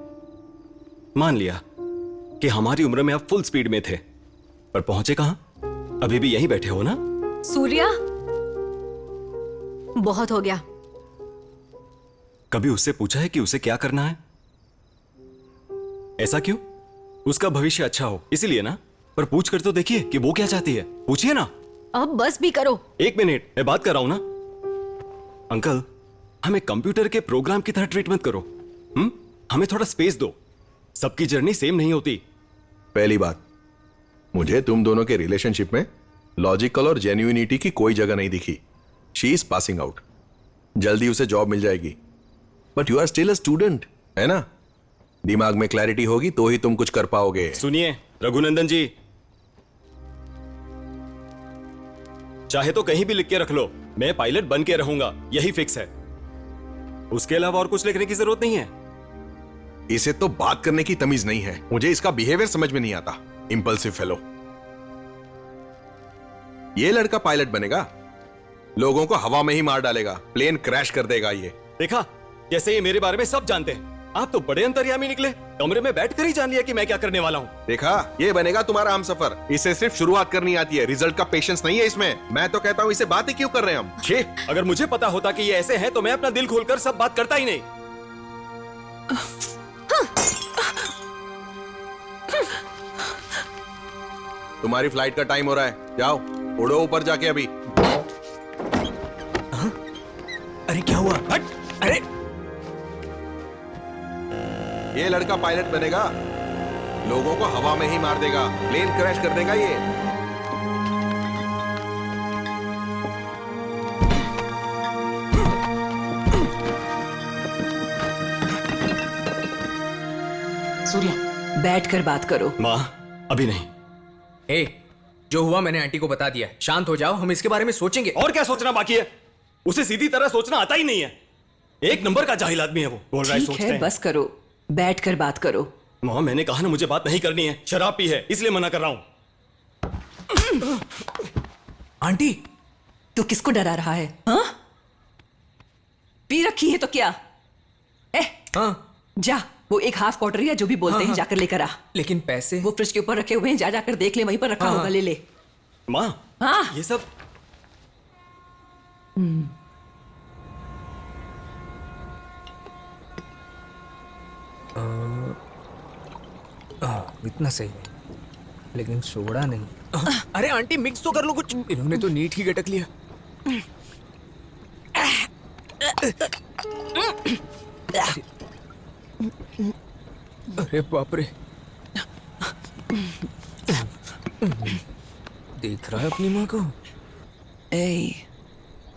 मान लिया कि हमारी उम्र में आप फुल स्पीड में थे, पर पहुंचे कहां? अभी भी यहीं बैठे हो ना? सूर्या, बहुत हो गया। कभी उससे पूछा है कि उसे क्या करना है? ऐसा क्यों? उसका भविष्य अच्छा हो इसीलिए ना? पर पूछ कर तो देखिए कि वो क्या चाहती है। पूछिए ना। अब बस भी करो। 1 मिनट, मैं बात कर रहा हूं ना। अंकल, हमें कंप्यूटर के प्रोग्राम की तरह ट्रीट मत करो। हमें थोड़ा स्पेस दो। सबकी जर्नी सेम नहीं होती। पहली बात, मुझे तुम दोनों के रिलेशनशिप में लॉजिकल और जेन्युइनिटी की कोई जगह नहीं दिखी। शी इज पासिंग आउट, जल्दी उसे जॉब मिल जाएगी, but you are still a student, है ना? दिमाग में क्लैरिटी होगी तो ही तुम कुछ कर पाओगे। सुनिए रघुनंदन जी, चाहे तो कहीं भी लिख के रख लो, मैं पायलट बन के रहूंगा, यही फिक्स है। उसके अलावा और कुछ लिखने की जरूरत नहीं है। इसे तो बात करने की तमीज नहीं है। मुझे इसका बिहेवियर समझ में नहीं आता। Impulsive fellow. ये लड़का पायलट बनेगा, लोगों को हवा में ही मार डालेगा, प्लेन क्रैश कर देगा। ये देखा, जैसे ये मेरे बारे में सब जानते हैं। आप तो बड़े अंतर्यामी निकले, कमरे में बैठकर ही जान लिया कि मैं क्या करने वाला हूँ। देखा, ये बनेगा तुम्हारा हमसफर। इसे सिर्फ शुरुआत करनी आती है, रिजल्ट का पेशेंस नहीं है इसमें। मैं तो कहता हूँ इसे बात ही क्यों कर रहे हैं हम? छे, अगर मुझे पता होता कि ये ऐसे हैं तो मैं अपना दिल खोलकर सब बात करता ही नहीं। तुम्हारी फ्लाइट का टाइम हो रहा है, जाओ उड़ो ऊपर जाके अभी। अरे क्या हुआ? हट! अरे ये लड़का पायलट बनेगा, लोगों को हवा में ही मार देगा, प्लेन क्रैश कर देगा ये। सूर्या, बैठकर बात करो। माँ, अभी नहीं। जो हुआ मैंने आंटी को बता दिया। शांत हो जाओ, हम इसके बारे में सोचेंगे। और क्या सोचना बाकी है? उसे सीधी तरह सोचना आता ही नहीं है। एक नंबर का जाहिल आदमी है वो। बोल रहा है सोचते हैं। बस करो, बैठकर बात करो। माँ, मैंने कहा ना मुझे बात नहीं करनी है। शराब पी है इसलिए मना कर रहा हूं। आंटी, तू किसको डरा रहा है? हाँ? पी रखी है तो क्या? जा, वो एक हाफ क्वार्टर या जो भी बोलते हैं जाकर लेकर आ। लेकिन पैसे? वो फ्रिज के ऊपर रखे हुए हैं, जा जाकर देख ले, वहीं पर रखा होगा, ले ले। माँ, हाँ, ये सब इतना सही नहीं, लेकिन सोडा नहीं। अरे आंटी, मिक्स तो कर लो कुछ। इन्होंने तो नीट ही गटक लिया। अरे बाप रे, देख रहा है अपनी माँ को।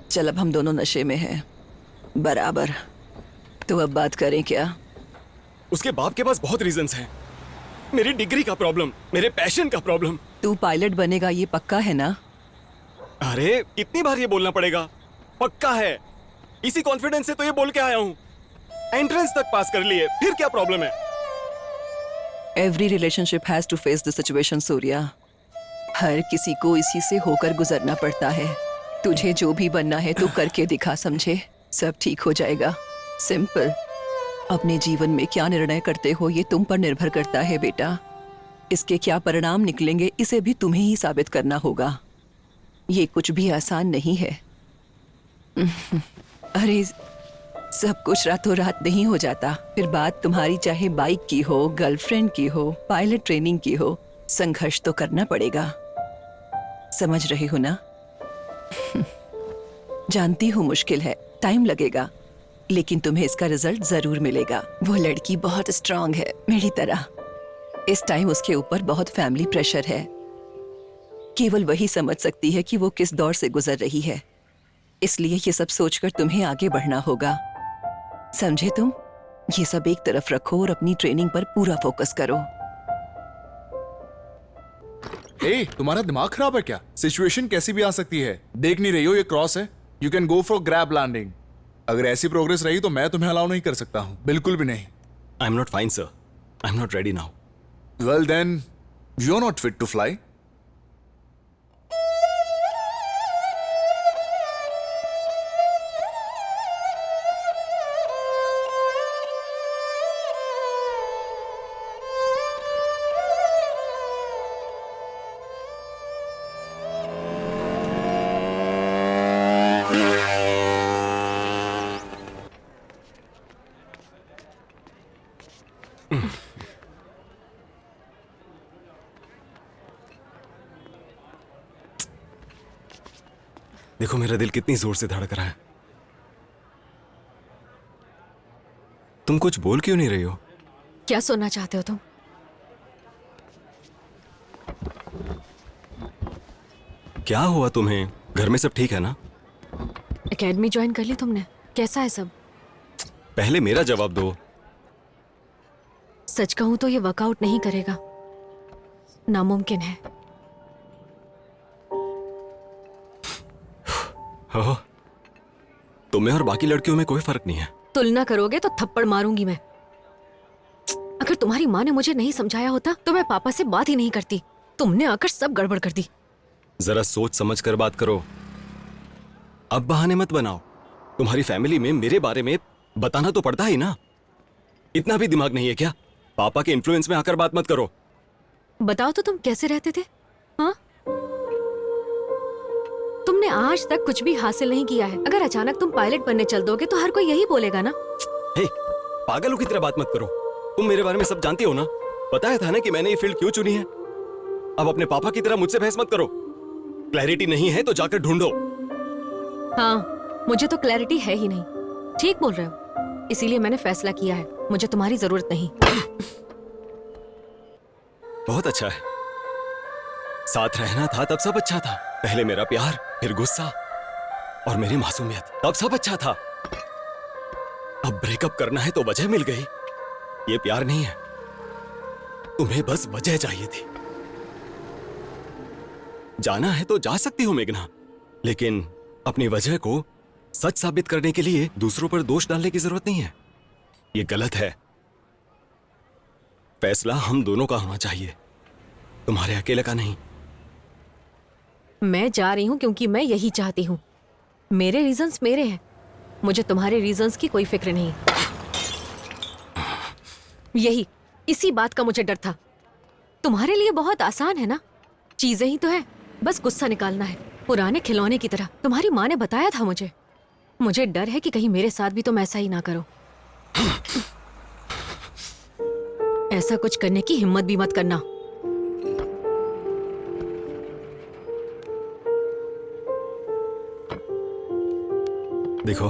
चल अब हम दोनों नशे में हैं बराबर, तो अब बात करें क्या? उसके बाप के पास बहुत रीजंस हैं। मेरी डिग्री का प्रॉब्लम, मेरे पैशन का प्रॉब्लम। तू पायलट बनेगा ये पक्का है ना? अरे कितनी बार ये बोलना पड़ेगा? पक्का है। इसी कॉन्फिडेंस से तो ये बोल के आया हूँ। एंट्रेंस तक पास कर लिए, फिर क्या प्रॉब्लम है? Every relationship has to face the situation Surya. हर किसी को इसी से होकर गुजरना पड़ता है। तुझे जो भी बनना है तू करके दिखा, समझे? सब ठीक हो जाएगा। सिंपल। अपने जीवन में क्या निर्णय करते हो ये तुम पर निर्भर करता है बेटा। इसके क्या परिणाम निकलेंगे इसे भी तुम्हें ही साबित करना होगा। ये कुछ भी आसान नहीं है। अरे सब कुछ रातों रात नहीं हो जाता। फिर बात तुम्हारी चाहे बाइक की हो, गर्लफ्रेंड की हो, पायलट ट्रेनिंग की हो, संघर्ष तो करना पड़ेगा। समझ रहे हो ना? जानती हूँ मुश्किल है, टाइम लगेगा, लेकिन तुम्हें इसका रिजल्ट जरूर मिलेगा। वो लड़की बहुत स्ट्रांग है, मेरी तरह। इस टाइम उसके ऊपर बहुत फैमिली प्रेशर है। केवल वही समझ सकती है कि वो किस दौर से गुजर रही है। इसलिए ये सब सोचकर तुम्हें आगे बढ़ना होगा, समझे तुम? ये सब एक तरफ रखो और अपनी ट्रेनिंग पर पूरा फोकस करो। तुम्हारा दिमाग खराब है क्या? सिचुएशन कैसी भी आ सकती है। देख नहीं रही हो ये क्रॉस है? You can go for grab landing. अगर ऐसी प्रोग्रेस रही तो मैं तुम्हें अलाउ नहीं कर सकता हूँ, बिल्कुल भी नहीं। I am not fine sir, I am not ready now. Well then you are not fit to fly. देखो मेरा दिल कितनी जोर से धड़क रहा है। तुम कुछ बोल क्यों नहीं रही हो? क्या सुनना चाहते हो तुम? क्या हुआ तुम्हें? घर में सब ठीक है ना? एकेडमी ज्वाइन कर ली तुमने? कैसा है सब? पहले मेरा जवाब दो। सच कहूं तो ये वर्कआउट नहीं करेगा, नामुमकिन है। हो, तुम्हें और बाकी लड़कियों में कोई फर्क नहीं है। तुलना करोगे तो थप्पड़ मारूंगी मैं। अगर तुम्हारी माँ ने मुझे नहीं समझाया होता तो मैं पापा से बात ही नहीं करती। तुमने आकर सब गड़बड़ कर दी। जरा सोच समझ कर बात करो। अब बहाने मत बनाओ। तुम्हारी फैमिली में मेरे बारे में बताना तो पड़ता ही ना। इतना भी दिमाग नहीं है क्या? पापा के इन्फ्लुएंस में आकर बात मत करो। बताओ तो तुम कैसे रहते थे? हाँ, तुमने आज तक कुछ भी हासिल नहीं किया है। अगर अचानक तुम पायलट बनने चल दोगे तो हर कोई यही बोलेगा ना। हे, पागलों की तरह बात मत करो। तुम मेरे बारे में सब जानती हो ना। बताया था ना कि मैंने ये फील्ड क्यों चुनी है। अब अपने पापा की तरह मुझसे बहस मत करो। क्लैरिटी नहीं है तो जाकर ढूंढो। हाँ, मुझे तो क्लैरिटी है ही नहीं। ठीक बोल रहे हो। इसीलिए मैंने फैसला किया है, मुझे तुम्हारी जरूरत नहीं। बहुत अच्छा है। साथ रहना था तब सब अच्छा था। पहले मेरा प्यार, फिर गुस्सा और मेरी मासूमियत, तब सब अच्छा था। अब ब्रेकअप करना है तो वजह मिल गई। ये प्यार नहीं है। तुम्हें बस वजह चाहिए थी। जाना है तो जा सकती हो मेघना, लेकिन अपनी वजह को सच साबित करने के लिए दूसरों पर दोष डालने की जरूरत नहीं है। ये गलत है। फैसला हम दोनों का होना चाहिए, तुम्हारे अकेले का नहीं। मैं जा रही हूँ क्योंकि मैं यही चाहती हूँ। मेरे रीजंस मेरे हैं, मुझे तुम्हारे रीजंस की कोई फिक्र नहीं। यही, इसी बात का मुझे डर था। तुम्हारे लिए बहुत आसान है ना, चीजें ही तो है, बस गुस्सा निकालना है, पुराने खिलौने की तरह। तुम्हारी माँ ने बताया था मुझे। मुझे डर है कि कहीं मेरे साथ भी तुम ऐसा ही ना करो। ऐसा कुछ करने की हिम्मत भी मत करना। देखो,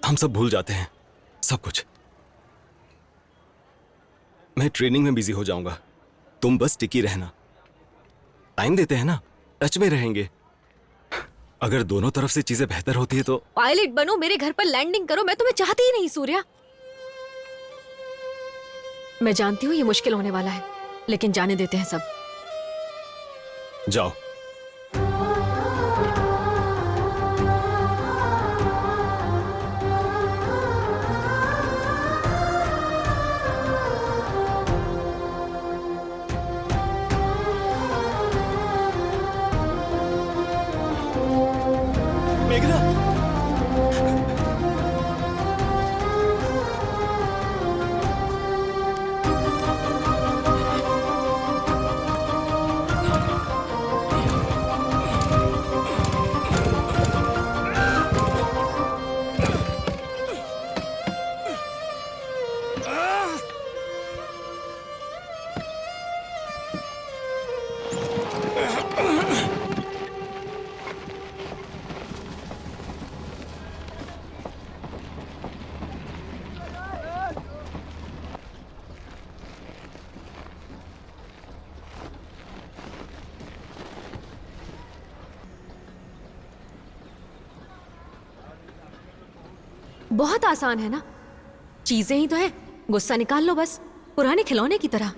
हम सब भूल जाते हैं, सब कुछ। मैं ट्रेनिंग में बिजी हो जाऊंगा, तुम बस टिकी रहना। टाइम देते हैं ना, टच में रहेंगे। अगर दोनों तरफ से चीजें बेहतर होती है तो पायलट बनो, मेरे घर पर लैंडिंग करो। मैं तुम्हें चाहती ही नहीं सूर्या। मैं जानती हूँ ये मुश्किल होने वाला है, लेकिन जाने देते हैं सब। जाओ। मेघना, बहुत आसान है ना, चीजें ही तो है, गुस्सा निकाल लो बस, पुराने खिलौने की तरह।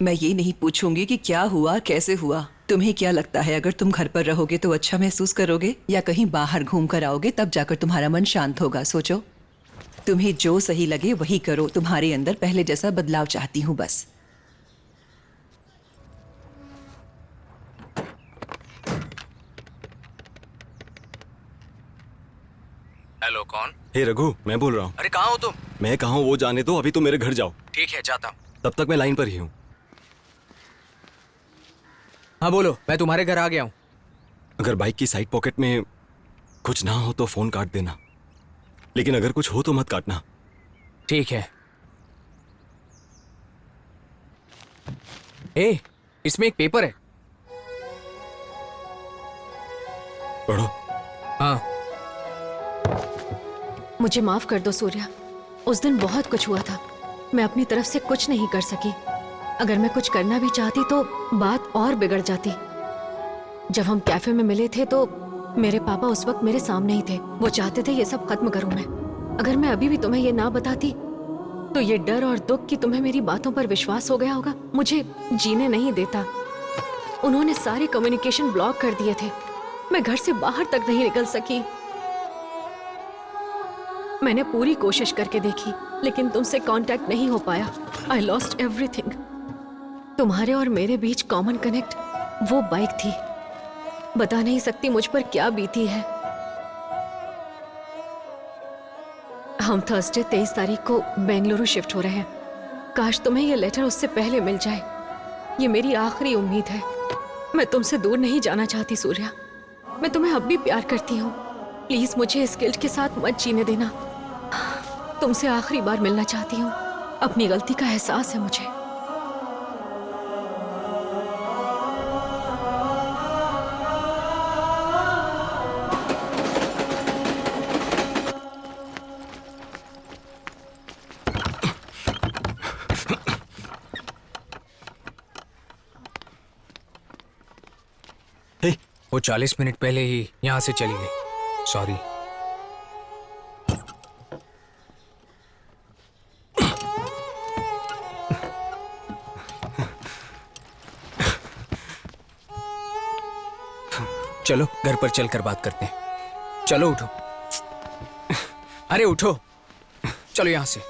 मैं ये नहीं पूछूंगी कि क्या हुआ, कैसे हुआ। तुम्हें क्या लगता है अगर तुम घर पर रहोगे तो अच्छा महसूस करोगे, या कहीं बाहर घूम कर आओगे तब जाकर तुम्हारा मन शांत होगा? सोचो। तुम्हें जो सही लगे वही करो। तुम्हारे अंदर पहले जैसा बदलाव चाहती हूँ बस। हेलो, कौन? हे रघु, मैं बोल रहा हूँ। अरे कहाँ हो तुम? मैं कहाँ हूँ वो जाने दो, अभी तो मेरे घर जाओ। ठीक है, जाता हूँ। तब तक मैं लाइन पर ही हूँ। हाँ बोलो, मैं तुम्हारे घर आ गया हूँ। अगर बाइक की साइड पॉकेट में कुछ ना हो तो फोन काट देना, लेकिन अगर कुछ हो तो मत काटना। ठीक है। ए, इसमें एक पेपर है, पढ़ो। हाँ। मुझे माफ कर दो सूर्या, उस दिन बहुत कुछ हुआ था, मैं अपनी तरफ से कुछ नहीं कर सकी। अगर मैं कुछ करना भी चाहती तो बात और बिगड़ जाती। जब हम कैफे में मिले थे तो मेरे पापा उस वक्त मेरे सामने ही थे। वो चाहते थे ये सब खत्म करूं मैं। अगर मैं अभी भी तुम्हें ये ना बताती तो ये डर और दुख कि तुम्हें मेरी बातों पर विश्वास हो गया होगा, मुझे जीने नहीं देता। उन्होंने सारे कम्युनिकेशन ब्लॉक कर दिए थे, मैं घर से बाहर तक नहीं निकल सकी। मैंने पूरी कोशिश करके देखी, लेकिन तुमसे कांटेक्ट नहीं हो पाया। I lost everything. तुम्हारे और मेरे बीच कॉमन कनेक्ट वो बाइक थी। बता नहीं सकती मुझ पर क्या बीती है। हम थर्सडे 23 तारीख को बेंगलुरु शिफ्ट हो रहे हैं। काश तुम्हें ये लेटर उससे पहले मिल जाए। ये मेरी आखिरी उम्मीद है। मैं तुमसे दूर नहीं जाना चाहती सूर्या। मैं तुम्हें अब भी प्यार करती हूँ। प्लीज मुझे इस गिल्ट के साथ मत जीने देना। तुमसे आखिरी बार मिलना चाहती हूँ। अपनी गलती का एहसास है मुझे। वो 40 मिनट पहले ही यहाँ से चली गई। सॉरी। चलो घर पर चलकर बात करते हैं। चलो उठो। अरे उठो, चलो यहां से।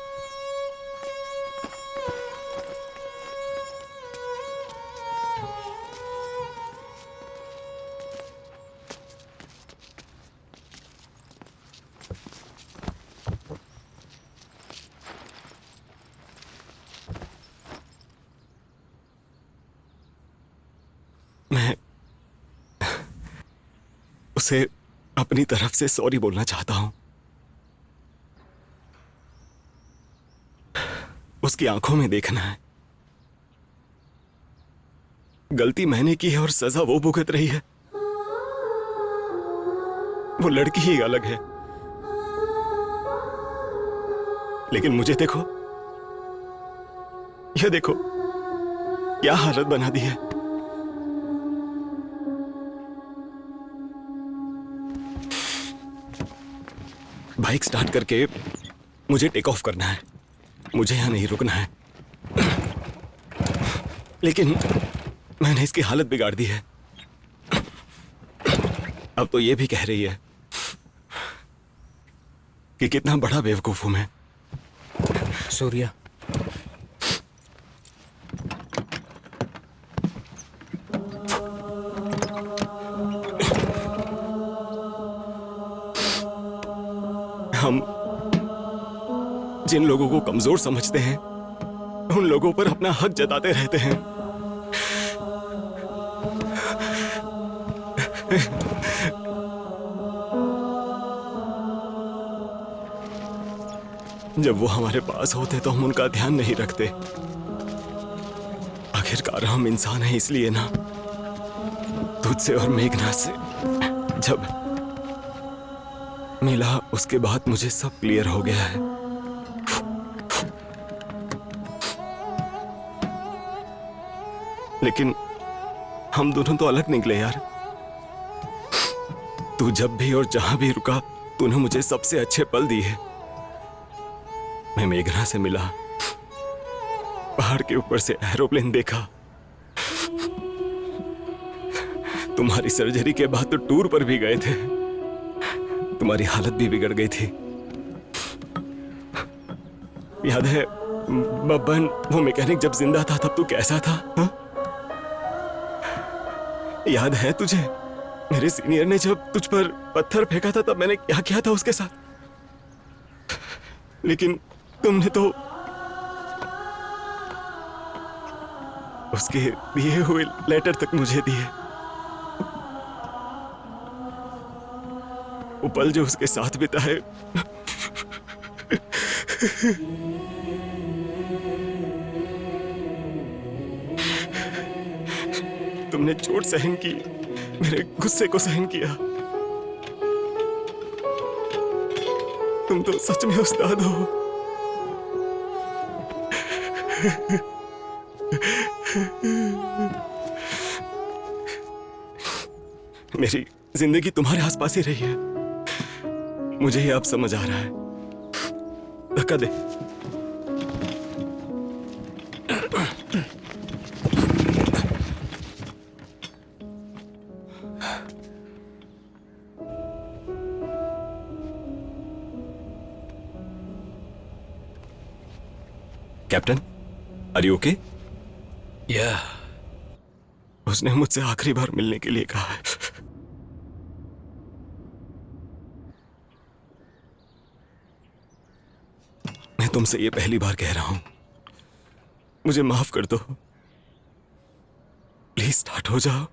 मैं उसे अपनी तरफ से सॉरी बोलना चाहता हूं। उसकी आंखों में देखना है। गलती मैंने की है और सजा वो भुगत रही है। वो लड़की ही अलग है, लेकिन मुझे देखो, यह देखो क्या हालत बना दी है। बाइक स्टार्ट करके मुझे टेक ऑफ करना है, मुझे यहाँ नहीं रुकना है। लेकिन मैंने इसकी हालत बिगाड़ दी है। अब तो ये भी कह रही है कि कितना बड़ा बेवकूफ हूं मैं। सूर्या, हम जिन लोगों को कमजोर समझते हैं उन लोगों पर अपना हक जताते रहते हैं। जब वो हमारे पास होते तो हम उनका ध्यान नहीं रखते। आखिरकार हम इंसान हैं, इसलिए ना तुझसे और मेघना से जब मिला उसके बाद मुझे सब क्लियर हो गया है। लेकिन हम दोनों तो अलग निकले यार। तू जब भी और जहां भी रुका तूने मुझे सबसे अच्छे पल दिए। मैं मेघना से मिला, पहाड़ के ऊपर से एरोप्लेन देखा, तुम्हारी सर्जरी के बाद तो टूर पर भी गए थे। तुम्हारी हालत भी बिगड़ गई थी। याद है बब्बन, वो मैकेनिक जब जिंदा था तब तू कैसा था? हा? याद है तुझे मेरे सीनियर ने जब तुझ पर पत्थर फेंका था तब मैंने क्या किया था उसके साथ? लेकिन तुमने तो उसके दिए हुए लेटर तक मुझे दिए। वो पल जो उसके साथ बिताए, तुमने चोट सहन की, मेरे गुस्से को सहन किया। तुम तो सच में उस्ताद हो। मेरी जिंदगी तुम्हारे आसपास ही रही है, मुझे ये अब समझ आ रहा है। धक्का दे। Captain, are you okay? या उसने मुझसे आखिरी बार मिलने के लिए कहा है। मैं तुमसे ये पहली बार कह रहा हूं, मुझे माफ कर दो। प्लीज स्टार्ट हो जाओ,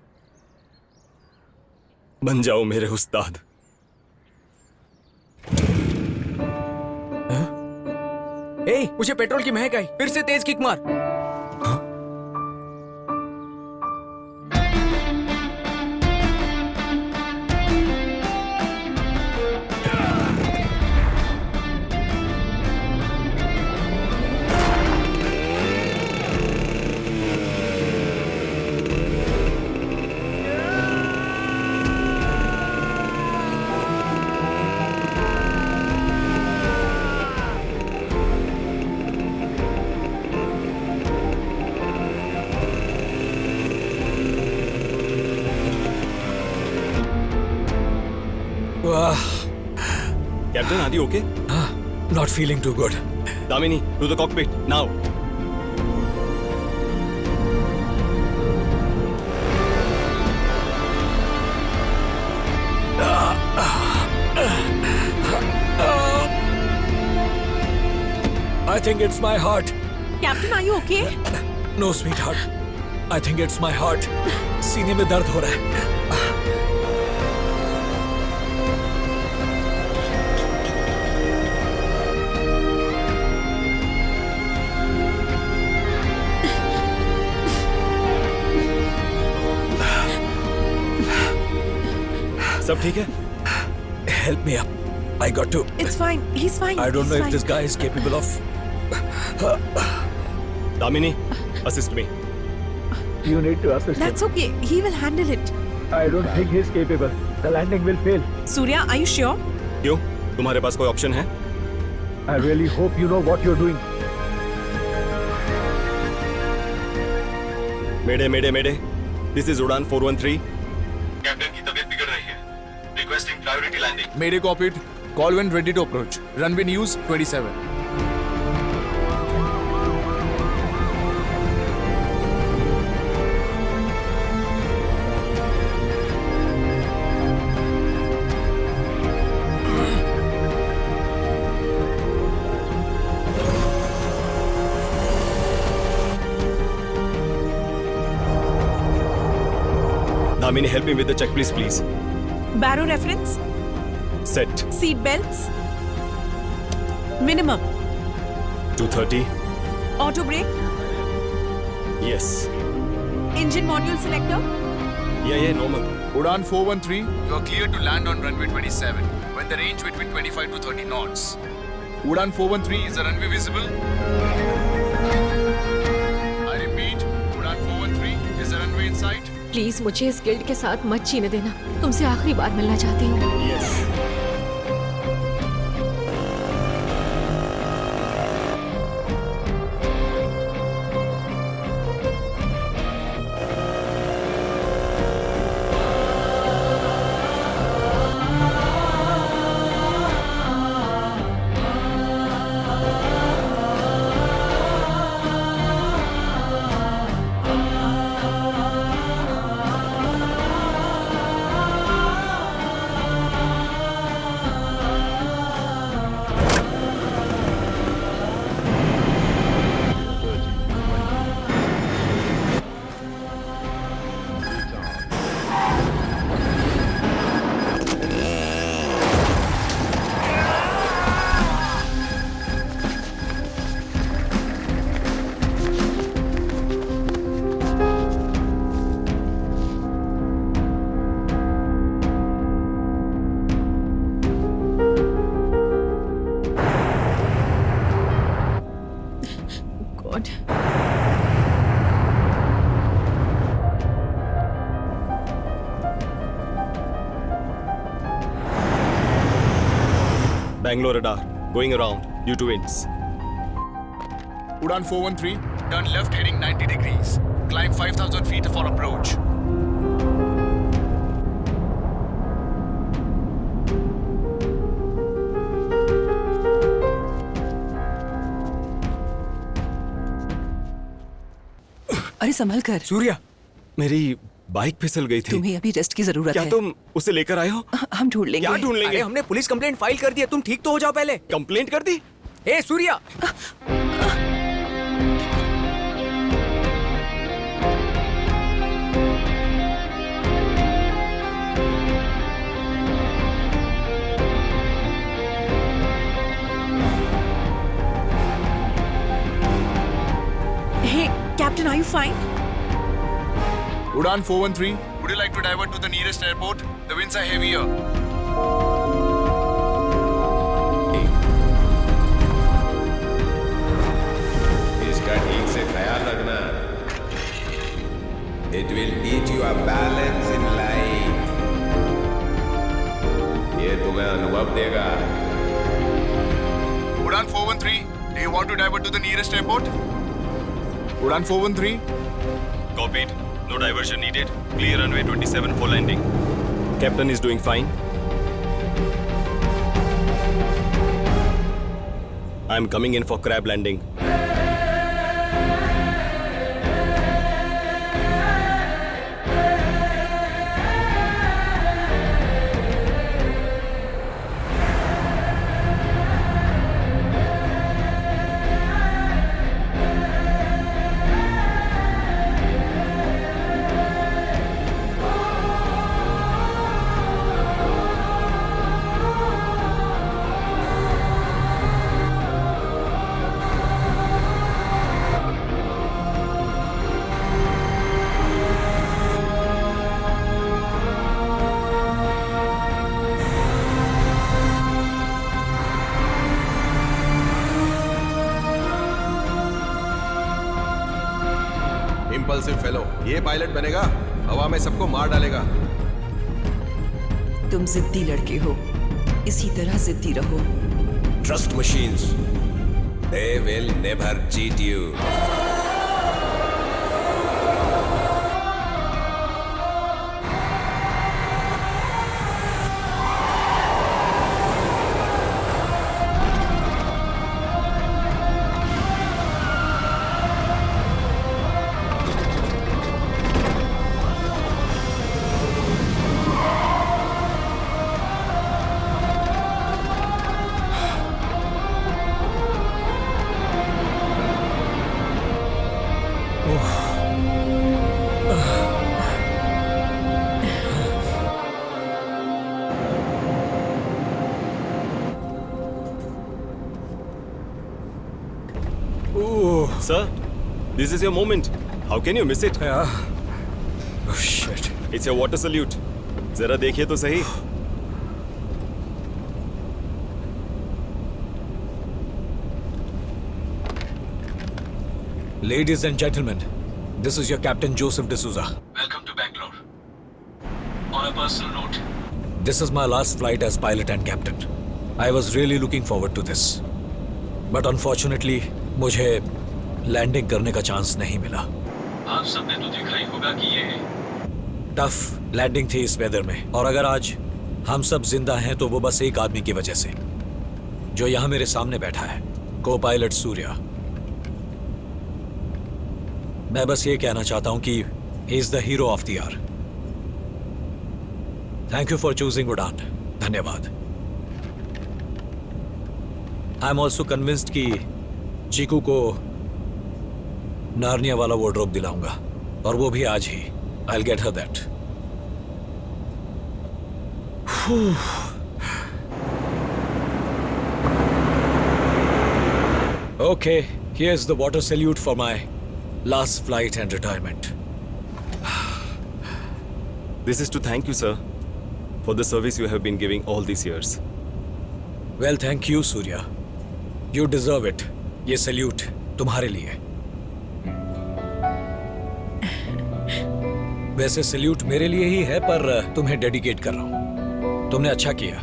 बन जाओ मेरे उस्ताद। ए, मुझे पेट्रोल की महक आई। फिर से तेज किक मार। Captain, are you okay? Not feeling too good. Damini, to the cockpit, now. I think it's my heart. Captain, are you okay? No, sweetheart. I think it's my heart. सीने में दर्द हो रहा है. सब ठीक है? Help me up. I got to. It's fine. He's fine. I don't He's know fine. if this guy is capable of. Damini, assist me. You need to assist That's him. okay. He will handle it. I don't think he's capable. The landing will fail. Surya, are you sure? क्यों? तुम्हारे पास कोई option है? I really hope you know what you're doing. Mayday mayday mayday, this is उड़ान 413। Captain की तबीयत बिगड़ रही है। Requesting priority landing. मेरे copied, call when ready to approach, runway news 27। Damini, help me with the check, please. Barrow reference, Set seat belts, minimum, 230. auto brake, Yes. engine module selector. Yeah, normal. Udan 413, you are clear to land on runway 27 when the range between 25 to 30 knots. Udan 413, is the runway visible? I repeat, Udan 413, is the runway in sight? Please मुझे इस guild के साथ मत छीने देना। तुमसे आखिरी बार मिलना चाहती हूँ। Yes. God. Bangalore radar, going around, due to winds. Udan 413, turn left heading 90 degrees. Climb 5,000 feet for approach. अरे संभल कर। सूर्या, मेरी बाइक फिसल गई थी। तुम्हें अभी रेस्ट की जरूरत क्या है। तुम उसे लेकर आए हो? हम ढूंढ लेंगे। क्या ढूंढ लेंगे? अरे हमने पुलिस कंप्लेंट फाइल कर दिया, तुम ठीक तो हो जाओ पहले। कंप्लेंट कर दी? ए Surya, Hey, Captain, are you fine? Udan 413, would you like to divert to the nearest airport? The winds are heavier. इसका ठीक से ख्याल रखना। It will teach you a balance in life. ये तुम्हें अनुभव देगा। Udan 413, do you want to divert to the nearest airport? Udan 413, Copied. No diversion needed. Clear runway 27 for landing. Captain is doing fine. I'm coming in for crab landing. Impulsive fellow, ये pilot बनेगा, हवा में सबको मार डालेगा। तुम जिद्दी लड़के हो। इसी तरह जिद्दी रहो। Trust machines. They will never cheat you. Sir, this is your moment. How can you miss it? Oh shit. It's your water salute. जरा देखिए तो सही. Ladies and gentlemen, this is your Captain Joseph D'Souza. Welcome to Bangalore. On a personal note, this is my last flight as pilot and captain. I was really looking forward to this. But unfortunately, मुझे landing करने का chance नहीं मिला। आप सबने तो देखा ही होगा कि ये टफ लैंडिंग थी इस वेदर में, और अगर आज हम सब जिंदा हैं तो वो बस एक आदमी की वजह से, जो यहाँ मेरे सामने बैठा है, को पायलट सूर्या। मैं बस ये कहना चाहता हूं कि he is the hero of the hour. Thank you for choosing Udaan. धन्यवाद। आई एम ऑल्सो कन्विंस्ड कि चीकू को नार्निया वाला वार्डरोब दिलाऊंगा, और वो भी आज ही। I will get her that. Okay, here is the water salute for my last flight and retirement. This is to thank you, sir, for the service you have been giving all these years. Well, thank you, Surya. You deserve it. ये salute तुम्हारे लिए। वैसे salute मेरे लिए ही है, पर तुम्हें dedicate कर रहा हूं। तुमने अच्छा किया।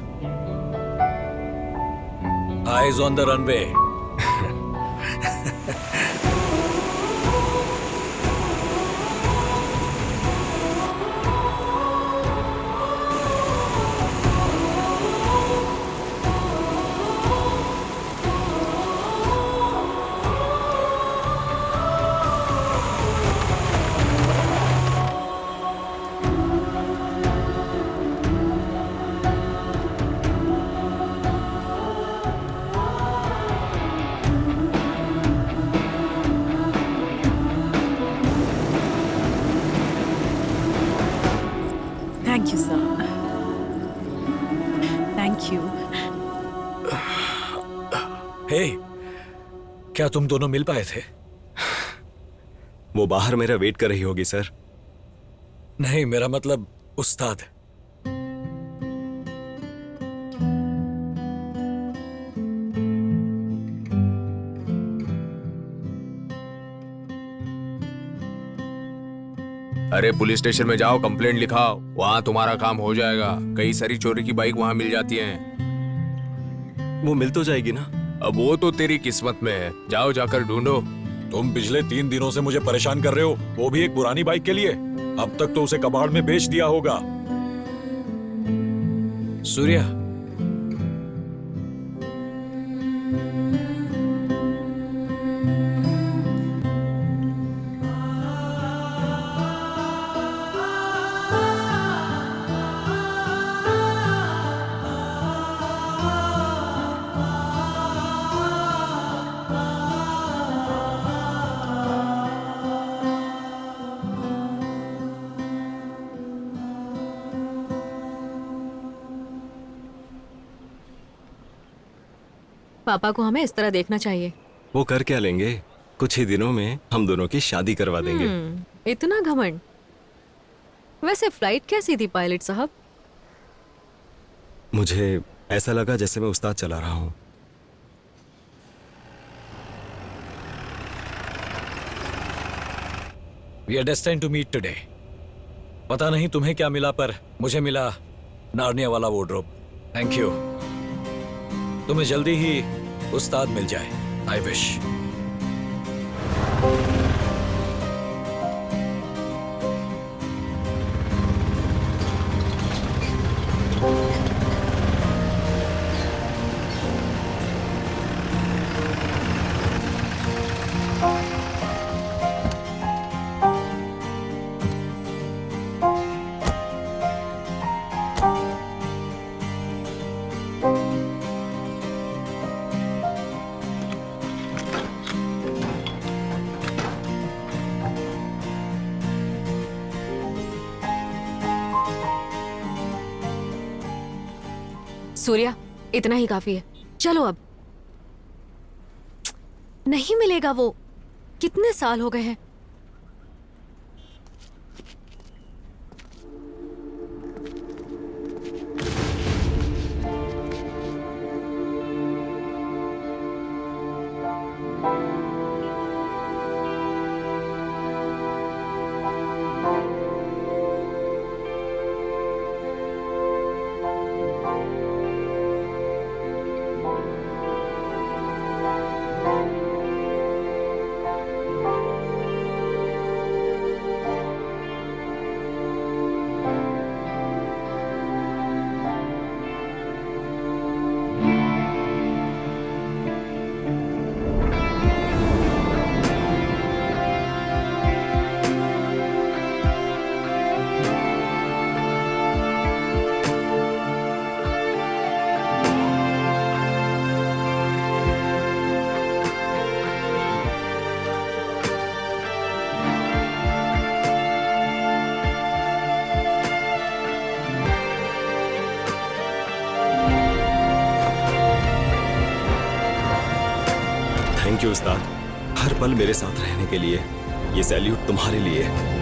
Eyes on the runway. Thank you, sir. Thank you. Hey, क्या तुम दोनों मिल पाए थे? वो बाहर मेरा वेट कर रही होगी, सर। नहीं, मेरा मतलब उस्ताद। अरे पुलिस स्टेशन में जाओ, कंप्लेंट लिखाओ, वहाँ तुम्हारा काम हो जाएगा। कई सारी चोरी की बाइक वहाँ मिल जाती हैं। वो मिल तो जाएगी ना? अब वो तो तेरी किस्मत में है। जाओ, जाकर ढूंढो। तुम पिछले 3 दिनों से मुझे परेशान कर रहे हो, वो भी एक पुरानी बाइक के लिए। अब तक तो उसे कबाड़ में बेच दिया होगा। सूर्या, पापा को हमें इस तरह देखना चाहिए। वो कर क्या लेंगे? कुछ ही दिनों में हम दोनों की शादी करवा देंगे। इतना घमंड। वैसे फ्लाइट कैसी थी पायलट साहब? मुझे ऐसा लगा जैसे मैं उस्ताद चला रहा हूं। We are destined to meet today. पता नहीं तुम्हें क्या मिला, पर मुझे मिला नार्निया वाला वार्डरोब। Thank you. तुम्हें जल्दी ही उस्ताद मिल जाए। I wish. सूर्या, इतना ही काफी है, चलो अब। नहीं मिलेगा वो, कितने साल हो गए हैं। थैंक यू उस्ताद, हर पल मेरे साथ रहने के लिए। ये सैल्यूट तुम्हारे लिए है।